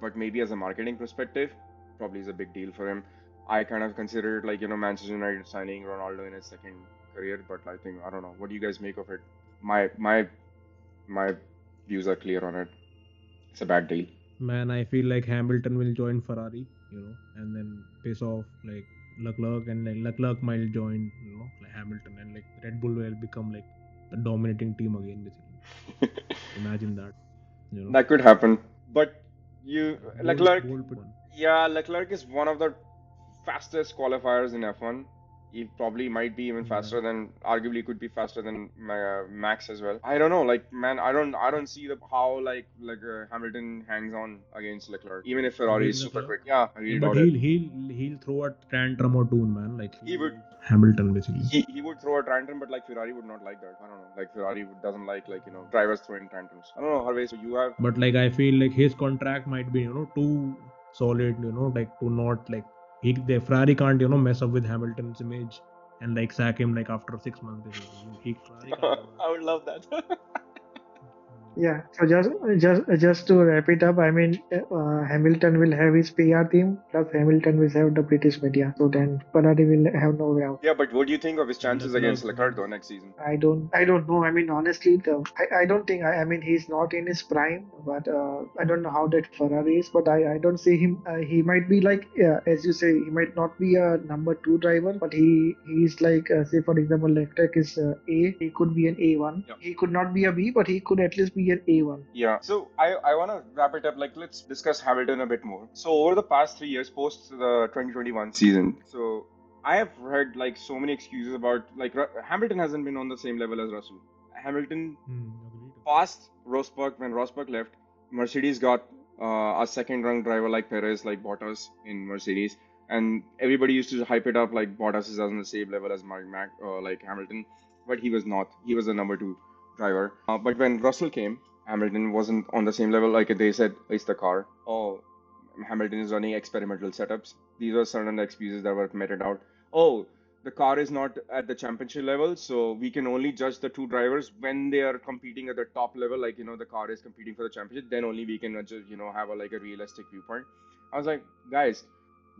But maybe as a marketing perspective, probably is a big deal for him. I kind of considered like Manchester United signing Ronaldo in his second career, but I think I don't know. What do you guys make of it? My views are clear on it. It's a bad deal. Man, I feel like Hamilton will join Ferrari, and then piss off like Leclerc, and like Leclerc might join, like Hamilton, and like Red Bull will become like the dominating team again, basically. Imagine that, you know. That could happen. But you Leclerc, Bold one. yeah, Leclerc is one of the fastest qualifiers in F1. He probably might be even Yeah. faster than, arguably could be faster than Max as well. I don't know, like man, I don't see the how like Hamilton hangs on against Leclerc, even if Ferrari is Against super Leclerc. quick. Yeah, I Yeah, really but doubt it. he'll throw a tantrum or two, man. Like He would Hamilton, basically. he would throw a tantrum, but like Ferrari would not like that. I don't know, like Ferrari doesn't like drivers throwing tantrums. I don't know, Harvey. So you have But like I feel like his contract might be too solid, like to not like the Ferrari can't mess up with Hamilton's image and like sack him like after 6 months, basically. Ferrari can't do I would love that. Yeah, so just to wrap it up, I mean, Hamilton will have his PR team, plus Hamilton will have the British media. So then Ferrari will have no way out. Yeah, but what do you think of his that. chances Leclerc against Leclerc though next season? I don't know. I mean, honestly, I don't think. I mean, he's not in his prime, but I don't know how that Ferrari is. But I don't see him. He might be like, as you say, he might not be a number two driver, but he's like, say for example, Leclerc is A. He could be an A1. Yeah. He could not be a B, but he could at least be an A1. Yeah. So I want to wrap it up. Like, let's discuss Hamilton a bit more. So over the past 3 years, post the 2021 season, so I have heard like so many excuses about like Hamilton hasn't been on the same level as Russell. Hamilton Agreed. past Rosberg, when Rosberg left, Mercedes got a second-rung driver like Perez, like Bottas in Mercedes, and everybody used to hype it up like Bottas is on the same level as like Hamilton, but he was not. He was a number two driver. But when Russell came, Hamilton wasn't on the same level. Like they said, it's the car. Oh, Hamilton is running experimental setups. These are certain excuses that were meted out. Oh, the car is not at the championship level, so we can only judge the two drivers when they are competing at the top level. Like the car is competing for the championship, then only we can just have a realistic viewpoint. I was like, guys,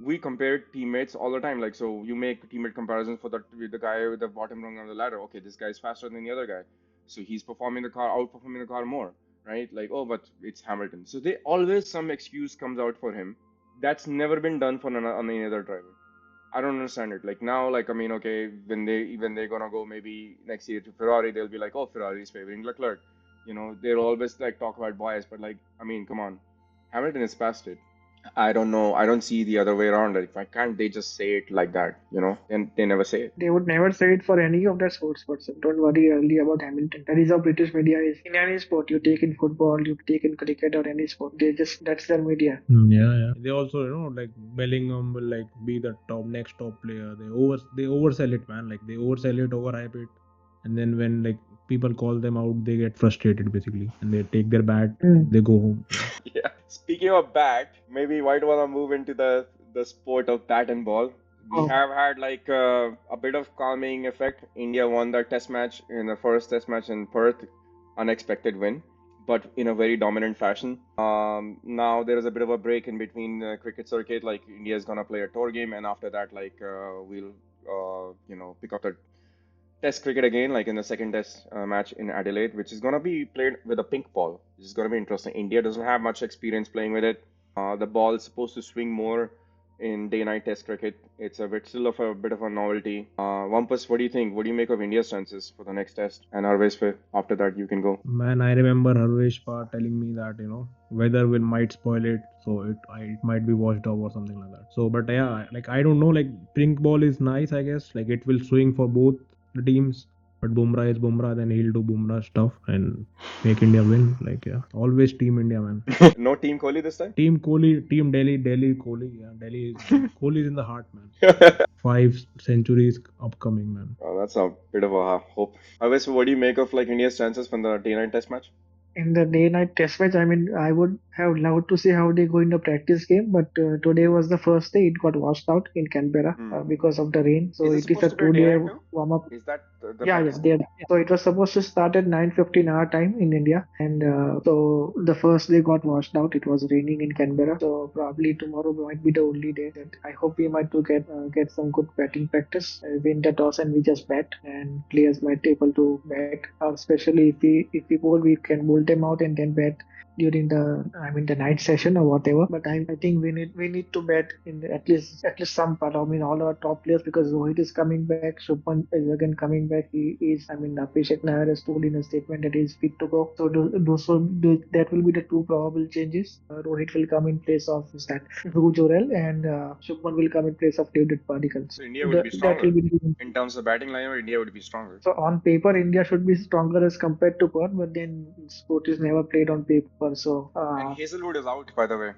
we compare teammates all the time. Like, so you make teammate comparisons for with the guy with the bottom rung on the ladder. Okay, this guy is faster than the other guy, so he's performing the car, outperforming the car more, right? Like, oh, but it's Hamilton. So they always some excuse comes out for him. That's never been done for on any other driver. I don't understand it. Like now, like I mean, okay, when they're gonna go maybe next year to Ferrari, they'll be like, oh, Ferrari's favoring Leclerc. They'll always like talk about bias, but like, I mean, come on, Hamilton is past it. I don't know. I don't see the other way around. Like, why can't they just say it like that? And they never say it. They would never say it for any of their sports person. Don't worry early about Hamilton. That is how British media is. In any sport, you take in football, you take in cricket or any sport, that's their media. Yeah. They also, like Bellingham will like be the next top player. They oversell it, man. Like they oversell it, overhype it, and then when like people call them out, they get frustrated basically, and they take their bat, they go home. Yeah. Speaking of bat, maybe why do wanna move into the sport of bat and ball? We Oh, have had like a bit of calming effect. India won their test match in the first test match in Perth, unexpected win, but in a very dominant fashion. Now there is a bit of a break in between the cricket circuit. Like India is gonna play a tour game, and after that, like we'll pick up the test cricket again, like in the second test match in Adelaide, which is gonna be played with a pink ball, which is gonna be interesting. India doesn't have much experience playing with it. The ball is supposed to swing more in day-night test cricket. It's still of a bit of a novelty. Wampus, what do you think? What do you make of India's chances for the next test? And Harvesh, after that, you can go. Man, I remember Harvesh telling me that weather will might spoil it, so it might be washed off or something like that. So, but yeah, like I don't know, like pink ball is nice, I guess. Like it will swing for both the teams. But Bumrah is Bumrah, then he'll do Bumrah stuff and make India win. Like yeah, always Team India, man. No Team Kohli this time? Team Kohli, Team Delhi Kohli. Yeah, Kohli is in the heart, man. 5 centuries upcoming, man. Oh, that's a bit of a hope. Harvesh, what do you make of like India's chances from the day-night test match? in the day-night test match, I mean, I would have loved to see how they go in the practice game, but today was the first day. It got washed out in Canberra because of the rain. So Is it it is a supposed to be a two-day day-night too? warm-up. Is that the Yeah, practice? so it was supposed to start at 9:15 our time in India, and so the first day got washed out. It was raining in Canberra, so probably tomorrow might be the only day that I hope we might to get some good batting practice. Win the toss and we just bat, and players might be able to bat. Especially if we bowl, we can bowl them out and then bat during the night session or whatever. But I think we need to bet in at least some part. I mean all our top players because Rohit is coming back, Shubman is again coming back. He is Abhishek Nair has told in a statement that he is fit to go. So that will be the two probable changes. Rohit will come in place of that Dhruv Jorel and Shubman will come in place of David Padikkal. So India would be That will stronger. be In terms of batting lineup, India would be stronger. so on paper, India should be stronger as compared to Perth, but then sport is never played on paper. So And Hazelwood is out, by the way,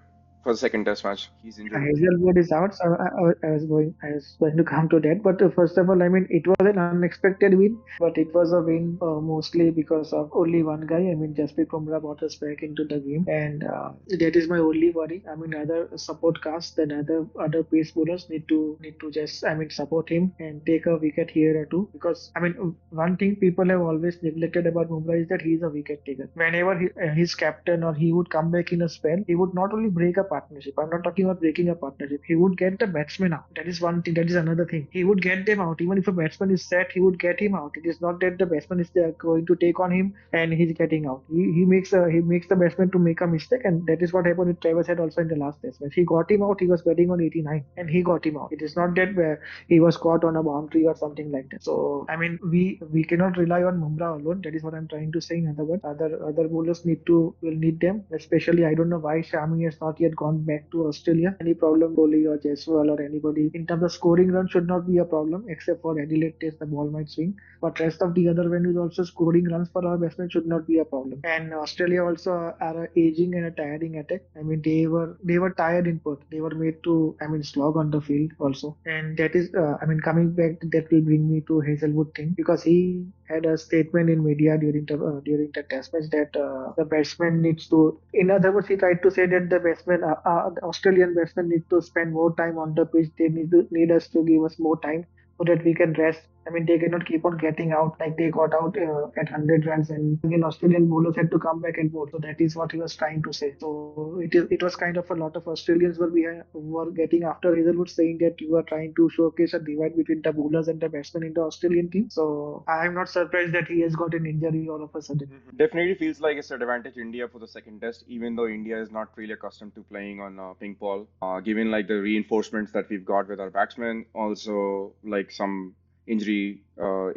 for the second test match. He's injured. Hazelwood is out. So I was going to come to that. But first of all, I mean, it was an unexpected win, but it was a win mostly because of only one guy. I mean, Jasprit Bumrah brought us back into the game, and that is my only worry. I mean, other support cast and other pace bowlers need to just support him and take a wicket here or two because I mean, one thing people have always neglected about Bumrah is that he is a wicket taker. Whenever his captain or he would come back in a spell, he would not only break a partnership. I'm not talking about breaking a partnership. He would get the batsman out. That is one thing. That is another thing. He would get them out. Even if a batsman is set, he would get him out. It is not that the batsman is going to take on him and he's getting out. He makes the batsman to make a mistake, and that is what happened with Travis Head also in the last test match. He got him out. He was batting on 89, and he got him out. It is not that he was caught on a boundary or something like that. So I mean, we cannot rely on Bumrah alone. That is what I'm trying to say. In other words, other bowlers will need them. Especially, I don't know why Shami has not yet gone back to Australia. Any problem, Kohli or Jaiswal or anybody in terms of scoring runs should not be a problem, except for Adelaide Test, the ball might swing. But rest of the other venues also scoring runs for our batsmen should not be a problem. And Australia also are a aging and a tiring attack. I mean, they were tired in Perth. They were made to slog on the field also. And that is coming back. That will bring me to Hazelwood thing because he had a statement in media during the test match that the batsman needs to. In other words, he tried to say that the Australian batsmen need to spend more time on the pitch. They need us to give us more time so that we can rest I mean, they cannot keep on getting out like they got out at 100 runs, and again Australian bowlers had to come back and bowl. So that is what he was trying to say. So it was kind of a lot of Australians were getting after Hazelwood, saying that you are trying to showcase a divide between the bowlers and the batsmen in the Australian team. So I am not surprised that he has got an injury all of a sudden. Definitely feels like it's an advantage India for the second test, even though India is not really accustomed to playing on pink ball. Given like the reinforcements that we've got with our batsmen, also like some injury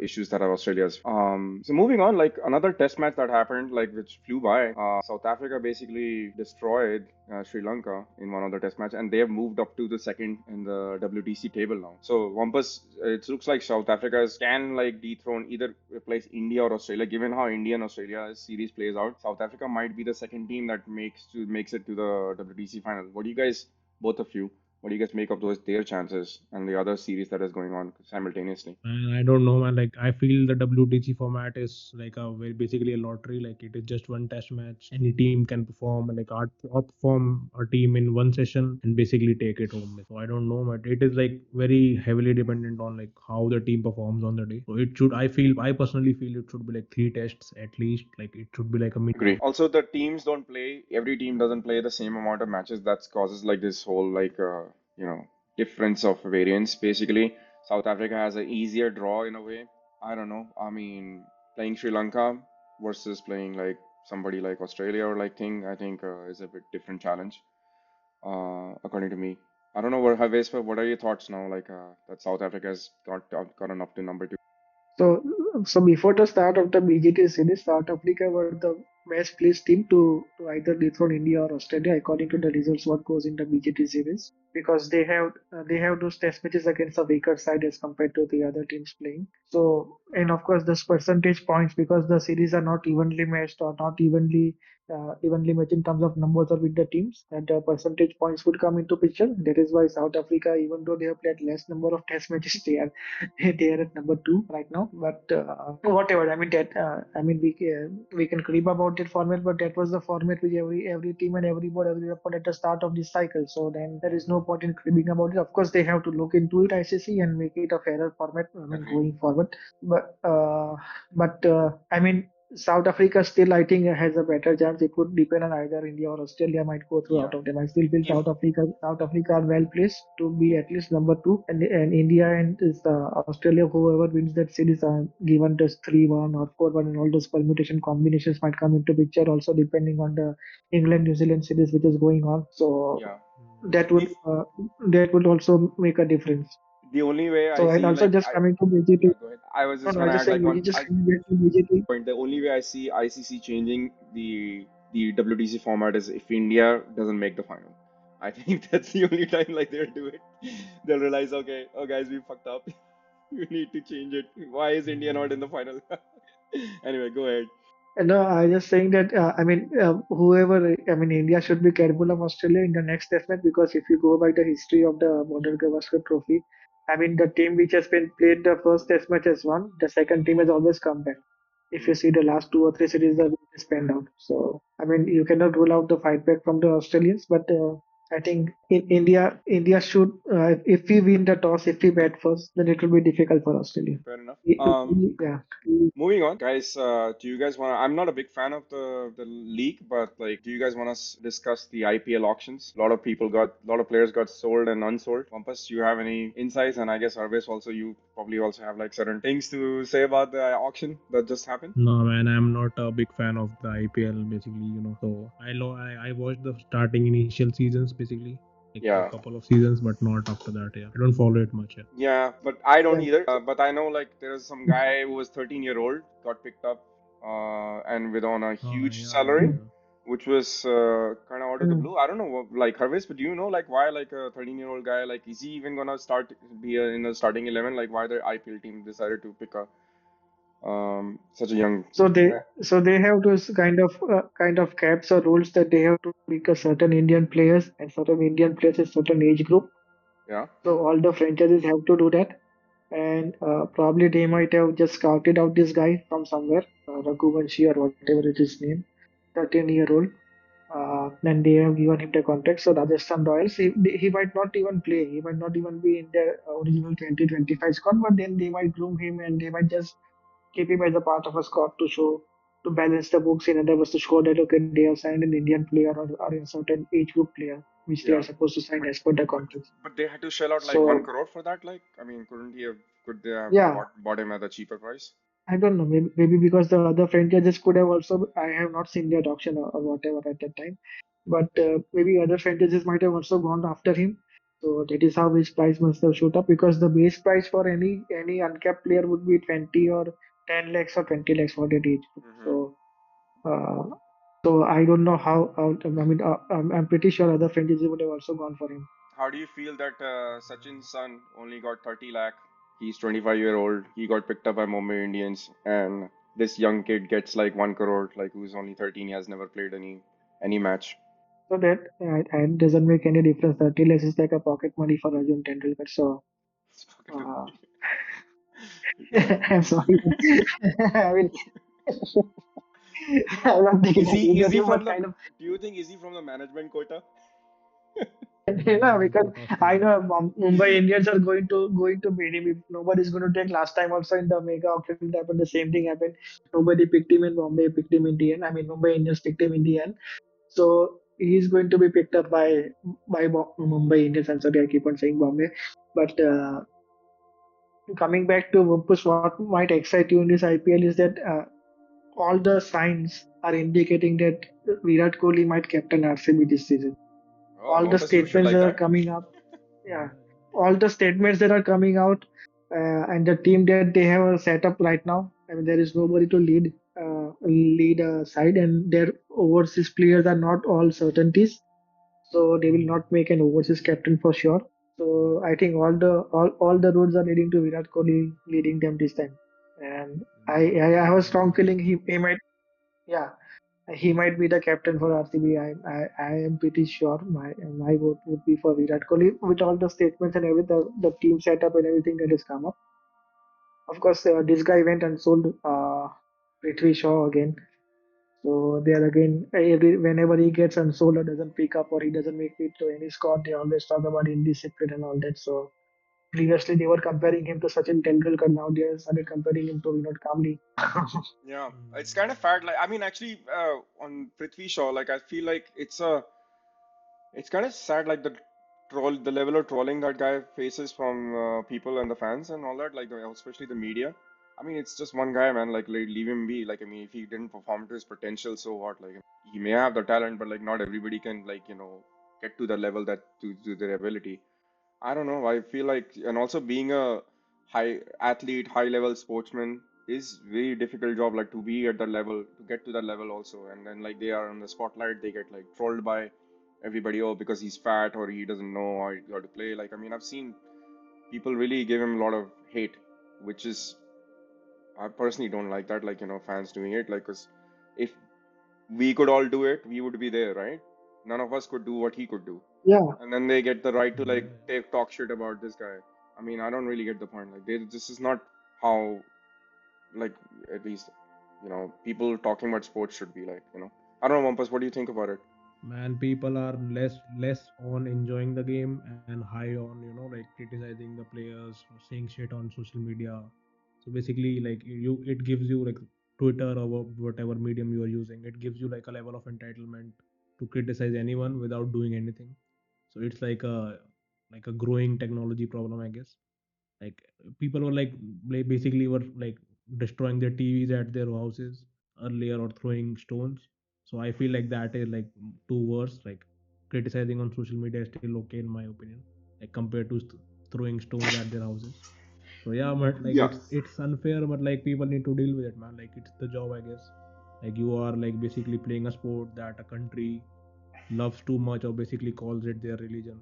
issues that are Australia's. So moving on, like another test match that happened, like which flew by. South Africa basically destroyed Sri Lanka in one of the test match, and they have moved up to the second in the WTC table now. So Wampus, it looks like South Africa can like dethrone either replace India or Australia. Given how India and Australia series plays out, South Africa might be the second team that makes it to the WTC final. What do you guys, both of you? What do you guys make of their chances and the other series that is going on simultaneously? And I don't know, man. Like I feel the WTC format is like a very basically a lottery. Like it is just one test match. Any team can perform and like outperform a team in one session and basically take it home. So I don't know, but it is like very heavily dependent on like how the team performs on the day. So it should. I personally feel it should be like three tests at least. Like it should be like a Agree. minimum. Also, the teams don't play. Every team doesn't play the same amount of matches. That causes like this whole like difference of variance. Basically, South Africa has an easier draw in a way. I don't know. I mean, playing Sri Lanka versus playing like somebody like Australia or like thing, I think is a bit different challenge. According to me. I don't know Vespa, what are your thoughts now? Like that South Africa has gotten up to number two. So, so before the start of the BGT series, South Africa were the best placed team to either dethrone India or Australia according to the results what goes in the BGT series, because they have those test matches against a weaker side as compared to the other teams playing. So, and of course this percentage points, because the series are not evenly matched or not evenly matched in terms of numbers or with the teams, and the percentage points would come into picture. That is why South Africa, even though they have played less number of test matches, they are at number two right now. But whatever. I mean that. I mean we can crib about that format, but that was the format which every team and every board agreed upon at the start of this cycle. So then there is no point in cribbing about it. Of course, they have to look into it, ICC, and make it a fairer format. I mean, Agree. going forward. But I mean. South Africa still, I think, has a better chance. It would depend on either India or Australia might go through Yeah. out of them. I still feel If South Africa are well placed to be at least number two, and India and is Australia, whoever wins that series, are given just 3-1 or 4-1, and all those permutation combinations might come into picture. Also, depending on the England New Zealand series which is going on, so yeah, that would if uh, that would also make a difference. the only way I So, and see also like just coming to BGT. yeah, go ahead. I was No, just no, I gonna just add saying like we one just coming back to BGT. point. The only way I see ICC changing the WTC format is if India doesn't make the final. I think that's the only time like they'll do it. They'll realize, okay, oh guys, we fucked up. We need to change it. Why is India not in the final? Anyway, go ahead. No, I just saying that whoever, I mean, India should be careful of Australia in the next test match, because if you go by the history of the Border Gavaskar Trophy, I mean, the team which has been played the first test match has won. The second team has always come back. If you Hmm. see the last 2 or 3 series, the is panned out. So, I mean, you cannot rule out the fight back from the Australians, but I think in India should, if we win the toss, if we bat first, then it will be difficult for Australia. Fair enough. Yeah. Moving on, guys. Do you guys wanna? I'm not a big fan of the league, but like, do you guys wanna discuss the IPL auctions? A lot of players got sold and unsold. Compass, do you have any insights? And I guess Harvesh also, you probably also have like certain things to say about the auction that just happened. No, man, I'm not a big fan of the IPL basically, So I watched the starting initial seasons basically, like for a Yeah. couple of seasons, but not after that. Yeah, I don't follow it much. Yeah. Yeah, but I don't Yeah. either. But I know like there's some guy who was 13-year-old got picked up, and with on a huge Yeah, yeah, salary, Mm. yeah. which was kind of out of the Mm. blue. I don't know, like Harvis, but do you know like why like a 13-year-old guy, like is he even gonna in the starting 11? Like why the IPL team decided to pick a such a young So they guy? so they have those kind of caps or rules that they have to pick a certain Indian players, and certain Indian players a certain age group. Yeah. So all the franchises have to do that, and probably they might have just scouted out this guy from somewhere, Raghuvanshi or whatever it is name, 13-year-old. Then they have given him the contract. So Rajasthan Royals, he might not even play. He might not even be in their original 2025 squad, but then they might groom him and they might just keep him as a part of a squad to show, to balance the books. In other words, to show that okay, they have signed an Indian player or a certain age group player, which they are Yeah, supposed to sign but as per the but contract. but they had to shell out like 1 crore So for that. Like, I mean, could they have yeah, bought him at a cheaper price? I don't know. Maybe because the other franchises could have also. I have not seen that auction or whatever at that time, but maybe other franchises might have also gone after him. So that is how his price must have shoot up because the base price for any uncapped player would be 20 or 10 lakhs or 20 lakhs for that age group. Hmm. Uh, so I don't know how. I mean, I'm pretty sure other franchises would have also gone for him. How do you feel that Sachin's son only got 30 lakh? He's 25-year-old. He got picked up by Mumbai Indians, and this young kid gets like 1 crore, like who's only 13. He has never played any match. So that doesn't make any difference. 30 lakhs is like a pocket money for Arjun Tendulkar. So. It's fucking Uh, money. I'm sorry. I mean, I'm not taking Is against he you, from but the? kind of, Do you think is he from the management quota? because Sort of, I yeah. know Mumbai Indians are going to beat him. If nobody's going to take last time also in the mega auction it happened. The same thing happened. Nobody picked him in Bombay, picked him in the end. I mean, Mumbai Indians picked him in the end. So he's going to be picked up by Mumbai Indians. I'm sorry, I keep on saying Bombay, but coming back to Wumpus, what might excite you in this IPL is that. All the signs are indicating that Virat Kohli might captain RCB this season. Oh, All the Wampus, you should statements like that are that. coming up, yeah, all the statements that are coming out, and the team that they have set up right now. I mean, there is nobody to lead a side, and their overseas players are not all certainties, so they will not make an overseas captain for sure. So I think all the roads are leading to Virat Kohli leading them this time, and I have a strong feeling he might. Yeah, he might be the captain for RCB. I am pretty sure my vote would be for Virat Kohli with all the statements and everything, the team setup and everything that has come up. Of course, this guy went and sold Prithvi Shaw again. So there again, whenever he gets unsold or doesn't pick up or he doesn't make it to any squad, they always talk about indiscipline and all that. So previously they were comparing him to Sachin Tendulkar. Now they started comparing him to Vinod Kambli. Yeah, it's kind of fad. Like, I mean, actually, on Prithvi Shaw, like, I feel like it's kind of sad, like the level of trolling that guy faces from people and the fans and all that, like, especially the media. I mean, it's just one guy, man. Like, leave him be. Like, I mean, if he didn't perform to his potential, so what? Like, he may have the talent, but like, not everybody can, like, get to the level that to their ability. I don't know. I feel like, and also being a high athlete, high level sportsman is very difficult job. Like to be at that level, to get to that level also, and then like they are on the spotlight, they get like trolled by everybody. Oh, because he's fat or he doesn't know how to play. Like I mean, I've seen people really give him a lot of hate, which is I personally don't like that. Like fans doing it. Like, cause if we could all do it, we would be there, right? None of us could do what he could do. Yeah, And then they get the right to Yeah, like talk shit about this guy. I mean, I don't really get the point. Like, this is not how, like, at least, people talking about sports should be like. I don't know, Wampus, what do you think about it? man, people are less on enjoying the game and high on like criticizing the players, saying shit on social media. So basically, like it gives you like Twitter or whatever medium you are using. It gives you like a level of entitlement to criticize anyone without doing anything. So it's like a growing technology problem, I guess. Like people were basically were like destroying their TVs at their houses earlier or throwing stones. So I feel like that is like too worse. Like criticizing on social media is still okay in my opinion, like compared to throwing stones at their houses. So yeah, but like Yeah. it's unfair, but like people need to deal with it, man. Like it's the job, I guess. Like you are like basically playing a sport that a country loves too much or basically calls it their religion.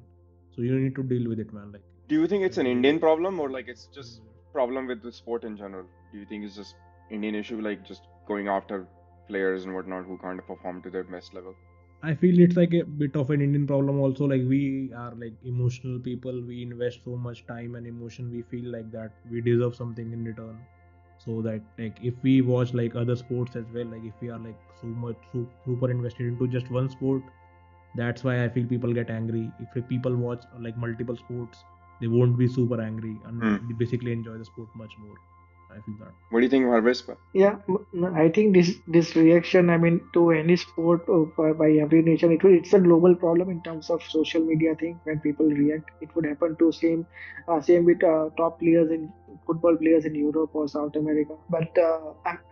So you need to deal with it, man. Do you think it's Like an Indian you problem or like it's deal just with it. problem with the sport in general? Do you think it's just Indian issue, like just going after players and whatnot who can't perform to their best level? I feel it's like a bit of an Indian problem also. Like we are like emotional people. We invest so much time and emotion. We feel like that we deserve something in return. So that like if we watch like other sports as well, like if we are like super invested into just one sport, that's why I feel people get angry. If people watch like multiple sports, they won't be super angry and Hmm. they basically enjoy the sport much more. I feel that. What do you think, Harvis? Yeah, I think this reaction, I mean, to any sport by every nation, it's a global problem in terms of social media thing. When people react, it would happen to same with top players in football players in Europe or South America. But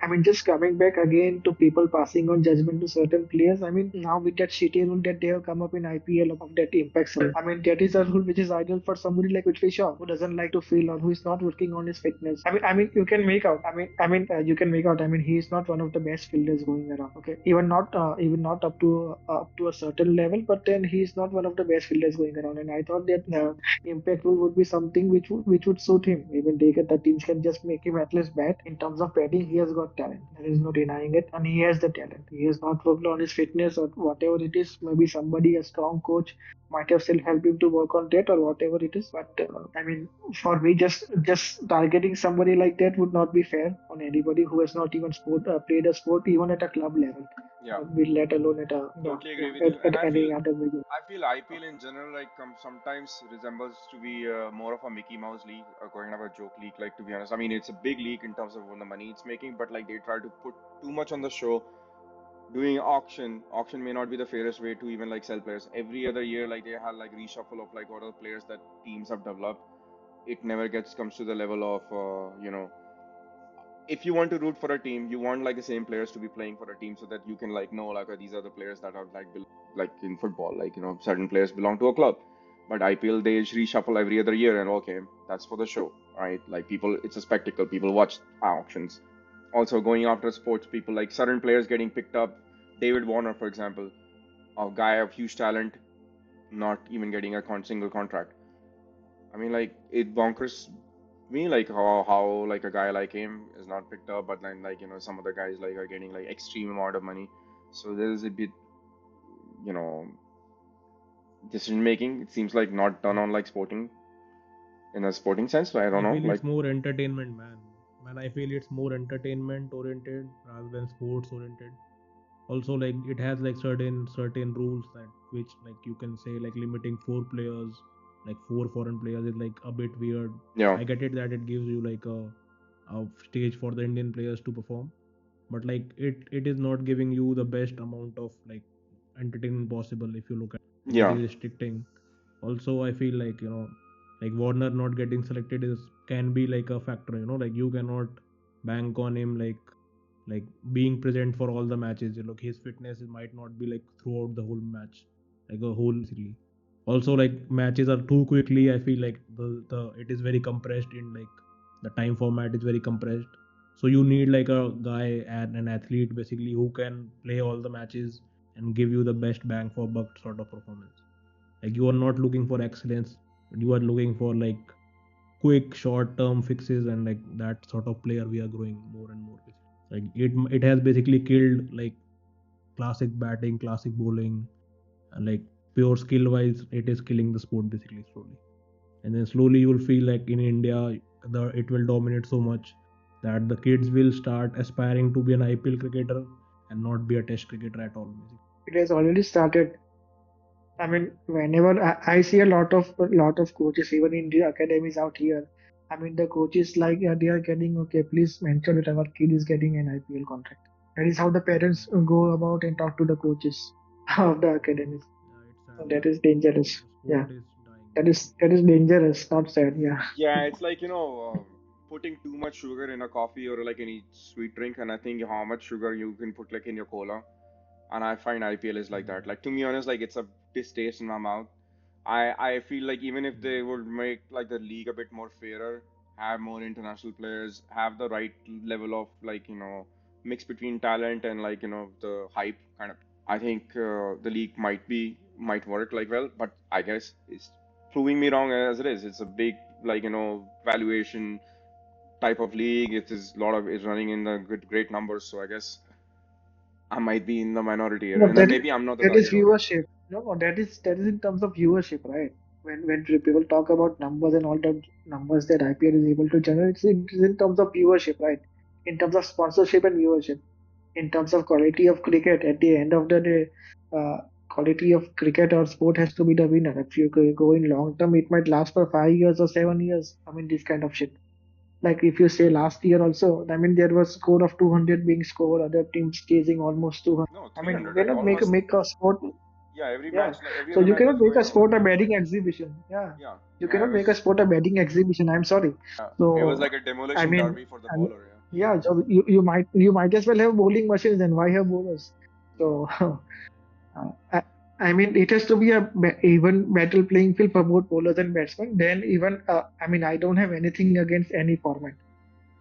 I mean, just coming back again to people passing on judgment to certain players. I mean, now with that shitty rule that they have come up in IPL of that impact rule. I mean, that is a rule which is ideal for somebody like Prithvi Shaw who doesn't like to feel or who is not working on his fitness. I mean, you can make out. You can make out. I mean, he is not one of the best fielders going around. Okay, even not up to a certain level, but then he is not one of the best fielders going around. And I thought that impact rule would be something which would suit him. Even the teams can just make him at least bat. In terms of batting, he has got talent. There is no denying it, and he has the talent. He has not worked on his fitness or whatever it is. Maybe somebody, a strong coach, might have still helped him to work on that or whatever it is. But I mean, for me, just targeting somebody like that would not be fair on anybody who has not even played a sport even at a club level. Yeah, Be let alone at a totally agree with yeah, you. And at any other major. I feel IPL in general like sometimes resembles to be more of a Mickey Mouse league, or kind of a joke league. Like, to be honest, I mean it's a big league in terms of the money it's making, but like they try to put too much on the show. Doing auction may not be the fairest way to even like sell players. Every other year, like they have like reshuffle of like what are the players that teams have developed. It never gets comes to the level of if you want to root for a team, you want like the same players to be playing for a team so that you can like know like these are the players that are like in football, like certain players belong to a club. But IPL they reshuffle every other year, and okay, that's for the show, right? Like people, it's a spectacle. People watch auctions. Also going after sports people, like certain players getting picked up. David Warner, for example, a guy of huge talent, not even getting a single contract. I mean, like it bonkers me, like how like a guy like him is not picked up, but then like some other guys like are getting like extreme amount of money. So there is a bit you know decision making. It seems like not done on like sporting in a sporting sense. So I don't I know, feel like it's more entertainment, man. Man, I feel it's more entertainment oriented rather than sports oriented. Also, like it has like certain rules that which like you can say like limiting 4 players, like 4 foreign players is like a bit weird. yeah, I get it that it gives you like a stage for the Indian players to perform, but like it is not giving you the best amount of like entertainment possible if you look at like it yeah, is restricting. Also, I feel like like Warner not getting selected is can be like a factor. Like you cannot bank on him like being present for all the matches. Look, his fitness might not be like throughout the whole match, like a whole basically. Also, like matches are too quickly. I feel like the it is very compressed in like the time format is very compressed. So you need like a guy and an athlete basically who can play all the matches and give you the best bang for buck sort of performance. Like you are not looking for excellence, but you are looking for like quick short term fixes and like that sort of player we are growing more and more. Like it has basically killed like classic batting, classic bowling, and like pure skill wise, it is killing the sport basically slowly. And then slowly you will feel like in India, it will dominate so much that the kids will start aspiring to be an IPL cricketer and not be a Test cricketer at all. Basically. It has already started. I mean, whenever I see a lot of coaches, even in the academies out here. I mean, the coaches like they are getting okay. Please mention that our kid is getting an IPL contract. That is how the parents go about and talk to the coaches of the academies. Yeah, it's So sad, that man. is dangerous. The Yeah, sport is dying. that is dangerous. Not sad. Yeah. yeah. It's like putting too much sugar in a coffee or like any sweet drink, and I think how much sugar you can put like in your cola. And I find IPL is like that. Mm, Like to be honest, like it's a distaste in my mouth. I feel like even if they mm. would make like the league a bit more fairer, have more international players, have the right level of like mix between talent and like the hype kind of. I think the league might work like well, but I guess it's proving me wrong as it is. It's a big like valuation type of league. It is a lot of it's running in the good great numbers. So I guess I might be in the minority here, No, and then maybe I'm not the that is target audience. viewership. No, that is in terms of viewership, right? When people talk about numbers and all the numbers that IPL is able to generate, it is in terms of viewership, right? in terms of sponsorship and viewership, in terms of quality of cricket, at the end of the day, quality of cricket or sport has to be the winner. If you go in long term, it might last for 5 years or 7 years. I mean, this kind of shit. Like if you say last year also, I mean, there was score of 200 being scored, other teams chasing almost 200. No, I mean, you 300, right? cannot make Almost. make a sport. Yeah, every Yeah. match, like every So other you match cannot was make going a over sport a 200. betting exhibition. Yeah. Yeah, You yeah, cannot it make a was. sport a betting exhibition. I'm sorry. It was So like a I demolition mean, derby for the I mean, bowler. Yeah. yeah. So you might as well have bowling machines. Then why have bowlers? Yeah. So I, I mean, it has to be a even battle playing field for both bowlers and batsmen. Then even I mean, I don't have anything against any format.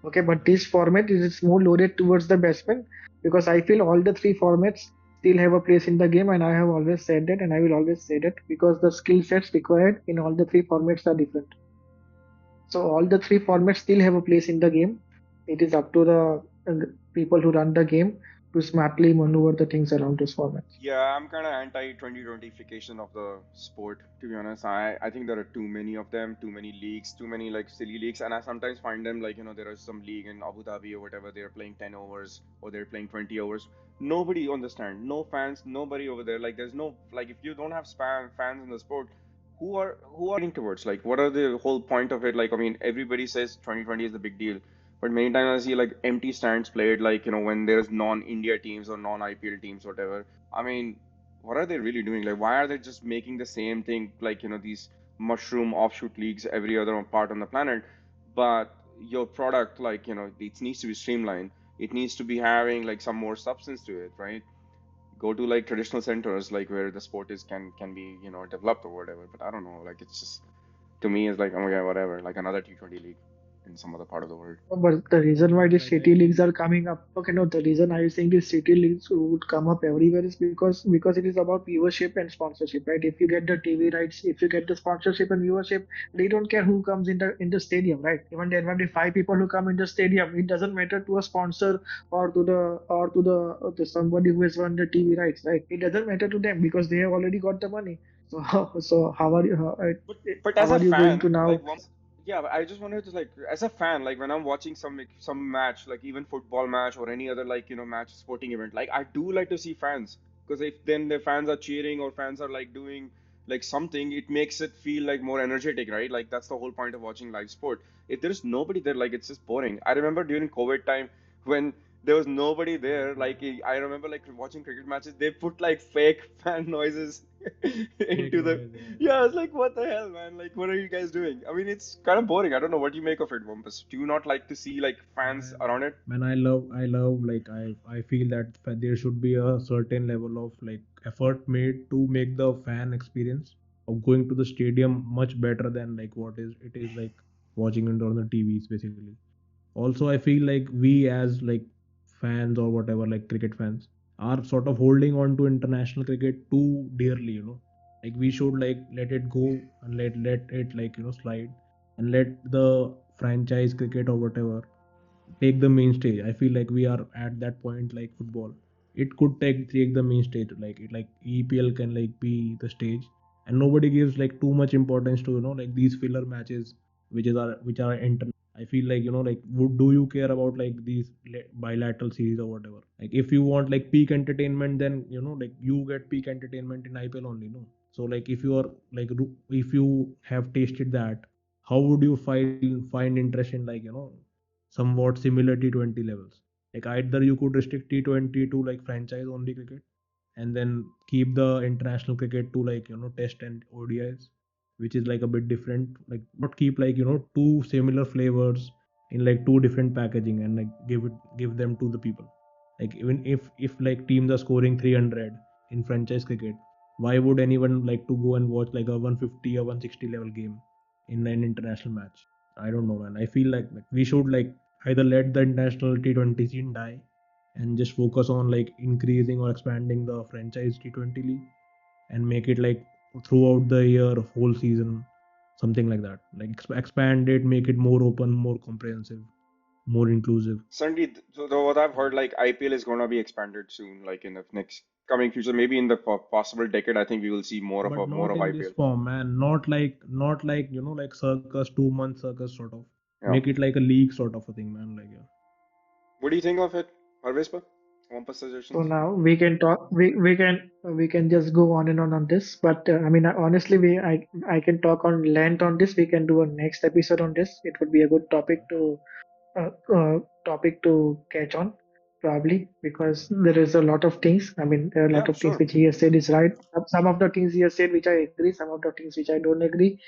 Okay, but this format is more loaded towards the batsman because I feel all the three formats still have a place in the game, and I have always said that, and I will always say that because the skill sets required in all the three formats are different. So all the three formats still have a place in the game. It is up to the people who run the game to smartly maneuver the things around those formats. Yeah, I'm kind of anti 2020ification of the sport, to be honest. I think there are too many of them, too many leagues, too many like silly leagues, and I sometimes find them like, there is some league in Abu Dhabi or whatever, they're playing 10 overs or they're playing 20 overs. Nobody understand, no fans, nobody over there. Like, there's no, like, if you don't have fans in the sport, who are getting towards? Like, what are the whole point of it? Like, I mean, everybody says 2020 is the big deal. But many times I see like empty stands played, like, when there's non-India teams or non-IPL teams, whatever. I mean, what are they really doing? Like, why are they just making the same thing, like, these mushroom offshoot leagues every other part on the planet? But your product, like, it needs to be streamlined. It needs to be having like some more substance to it, right? Go to like traditional centers, like where the sport is can be, developed or whatever. But I don't know, like it's just to me it's like, oh my God, whatever, like another T20 league in some other part of the world. No, but the reason why these Like I city leagues feel, are coming up, okay, no, the reason I think these city leagues would come up everywhere is because it is about viewership and sponsorship, right? If you get the TV rights, if you get the sponsorship and viewership, they don't care who comes in the stadium, right? Even there might be five people who come in the stadium. It doesn't matter to a sponsor or to the somebody who has won the TV rights, right? It doesn't matter to them because they have already got the money. So so But how as a are you going fan, to now? like yeah, but I just wanted to like as a fan, like when I'm watching some match, like even football match or any other like match sporting event, like I do like to see fans because if then the fans are cheering or fans are like doing like something, it makes it feel like more energetic, right? Like that's the whole point of watching live sport. If there's nobody there, like it's just boring. I remember during COVID time when there was nobody there, like I remember like watching cricket matches, they put like fake fan noises fake into the noise. yeah, I was like, what the hell, man? Like, what are you guys doing? I mean, it's kind of boring. I don't know what you make of it, Wampus. Do you not like to see like fans around it? Man, I love, like I feel that there should be a certain level of like effort made to make the fan experience of going to the stadium much better than like what is it is like watching it on the TVs basically. Also, I feel like we as like fans or whatever, like cricket fans, are sort of holding on to international cricket too dearly, like we should like let it go and let it like slide and let the franchise cricket or whatever take the main stage. I feel like we are at that point like football. It could take the main stage. Like EPL can like be the stage, and nobody gives like too much importance to like these filler matches, which are inter. I feel like like do you care about like these bilateral series or whatever? Like if you want like peak entertainment, then like you get peak entertainment in IPL only, no? So like if you are like if you have tasted that, how would you find interest in like somewhat similar T20 levels? Like either you could restrict T20 to like franchise only cricket and then keep the international cricket to like test and ODIs, which is like a bit different. Like not keep like two similar flavors in like two different packaging and like give them to the people. Like even if like teams are scoring 300 in franchise cricket, why would anyone like to go and watch like a 150 or 160 level game in an international match? I don't know, man. I feel like we should like either let the international T20 scene die and just focus on like increasing or expanding the franchise T20 league and make it like throughout the year, whole season, something like that. Like expand it, make it more open, more comprehensive, more inclusive. Certainly, so what I've heard, like IPL is going to be expanded soon, like in the next coming future, maybe in the possible decade. I think we will see But more not of in this IPL. form, man. Not like like circus, 2 month circus sort of. Yeah. Make it like a league sort of a thing, man. Like yeah. What do you think of it, Harvespa? Wampus So suggestions? now we can talk. We can just go on and on this. But I mean, honestly, I can talk on length on this. We can do a next episode on this. It would be a good uh, uh, topic to catch on, probably, because there is a lot of things. I mean, there are a lot Yeah, of things sure. which he has said is right. Some of the things he has said which I agree. Some of the things which I don't agree.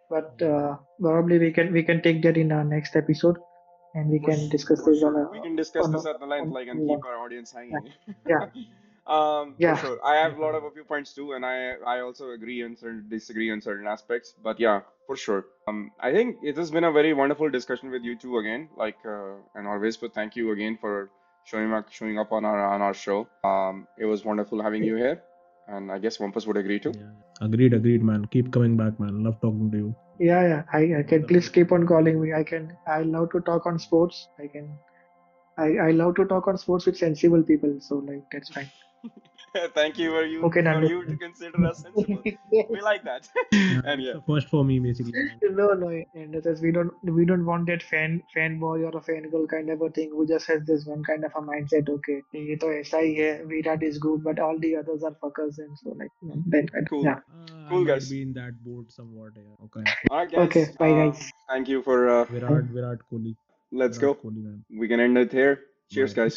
But probably we can take that in our next episode, and we can discuss For this on sure. a We can discuss on a this at the length, like, and on keep our audience hanging. yeah yeah For yeah. sure. I have a lot of a few points too, and I also agree and certain disagree on certain aspects. But yeah, for sure. I think it has been a very wonderful discussion with you two again. Like, and always, but thank you again for showing up on our show. It was wonderful having you here, and I guess Wampus would agree too. Yeah. Agreed, man. Keep coming back, man. Love talking to you. Yeah. I All can the please best. keep on calling me. I love to talk on sports. I love to talk on sports with sensible people. So like that's fine. Thank you for you Okay, for done. you to consider us sensible. We like that. Yeah, And it's yeah. a first for me, basically, man. No, and that is we don't want that fanboy or a fangirl kind of a thing who just has this one kind of a mindset. Okay, ये तो ऐसा ही है. Virat is good, but all the others are fuckers, and so like that kind of Cool. yeah. I Cool, might guys. be in that boat somewhat. Yeah. Okay. All right, Okay, guys. bye guys. Thank you for Virat Kohli. let's Virat go. Kohli, man. We can end it here. Cheers, Bye. guys.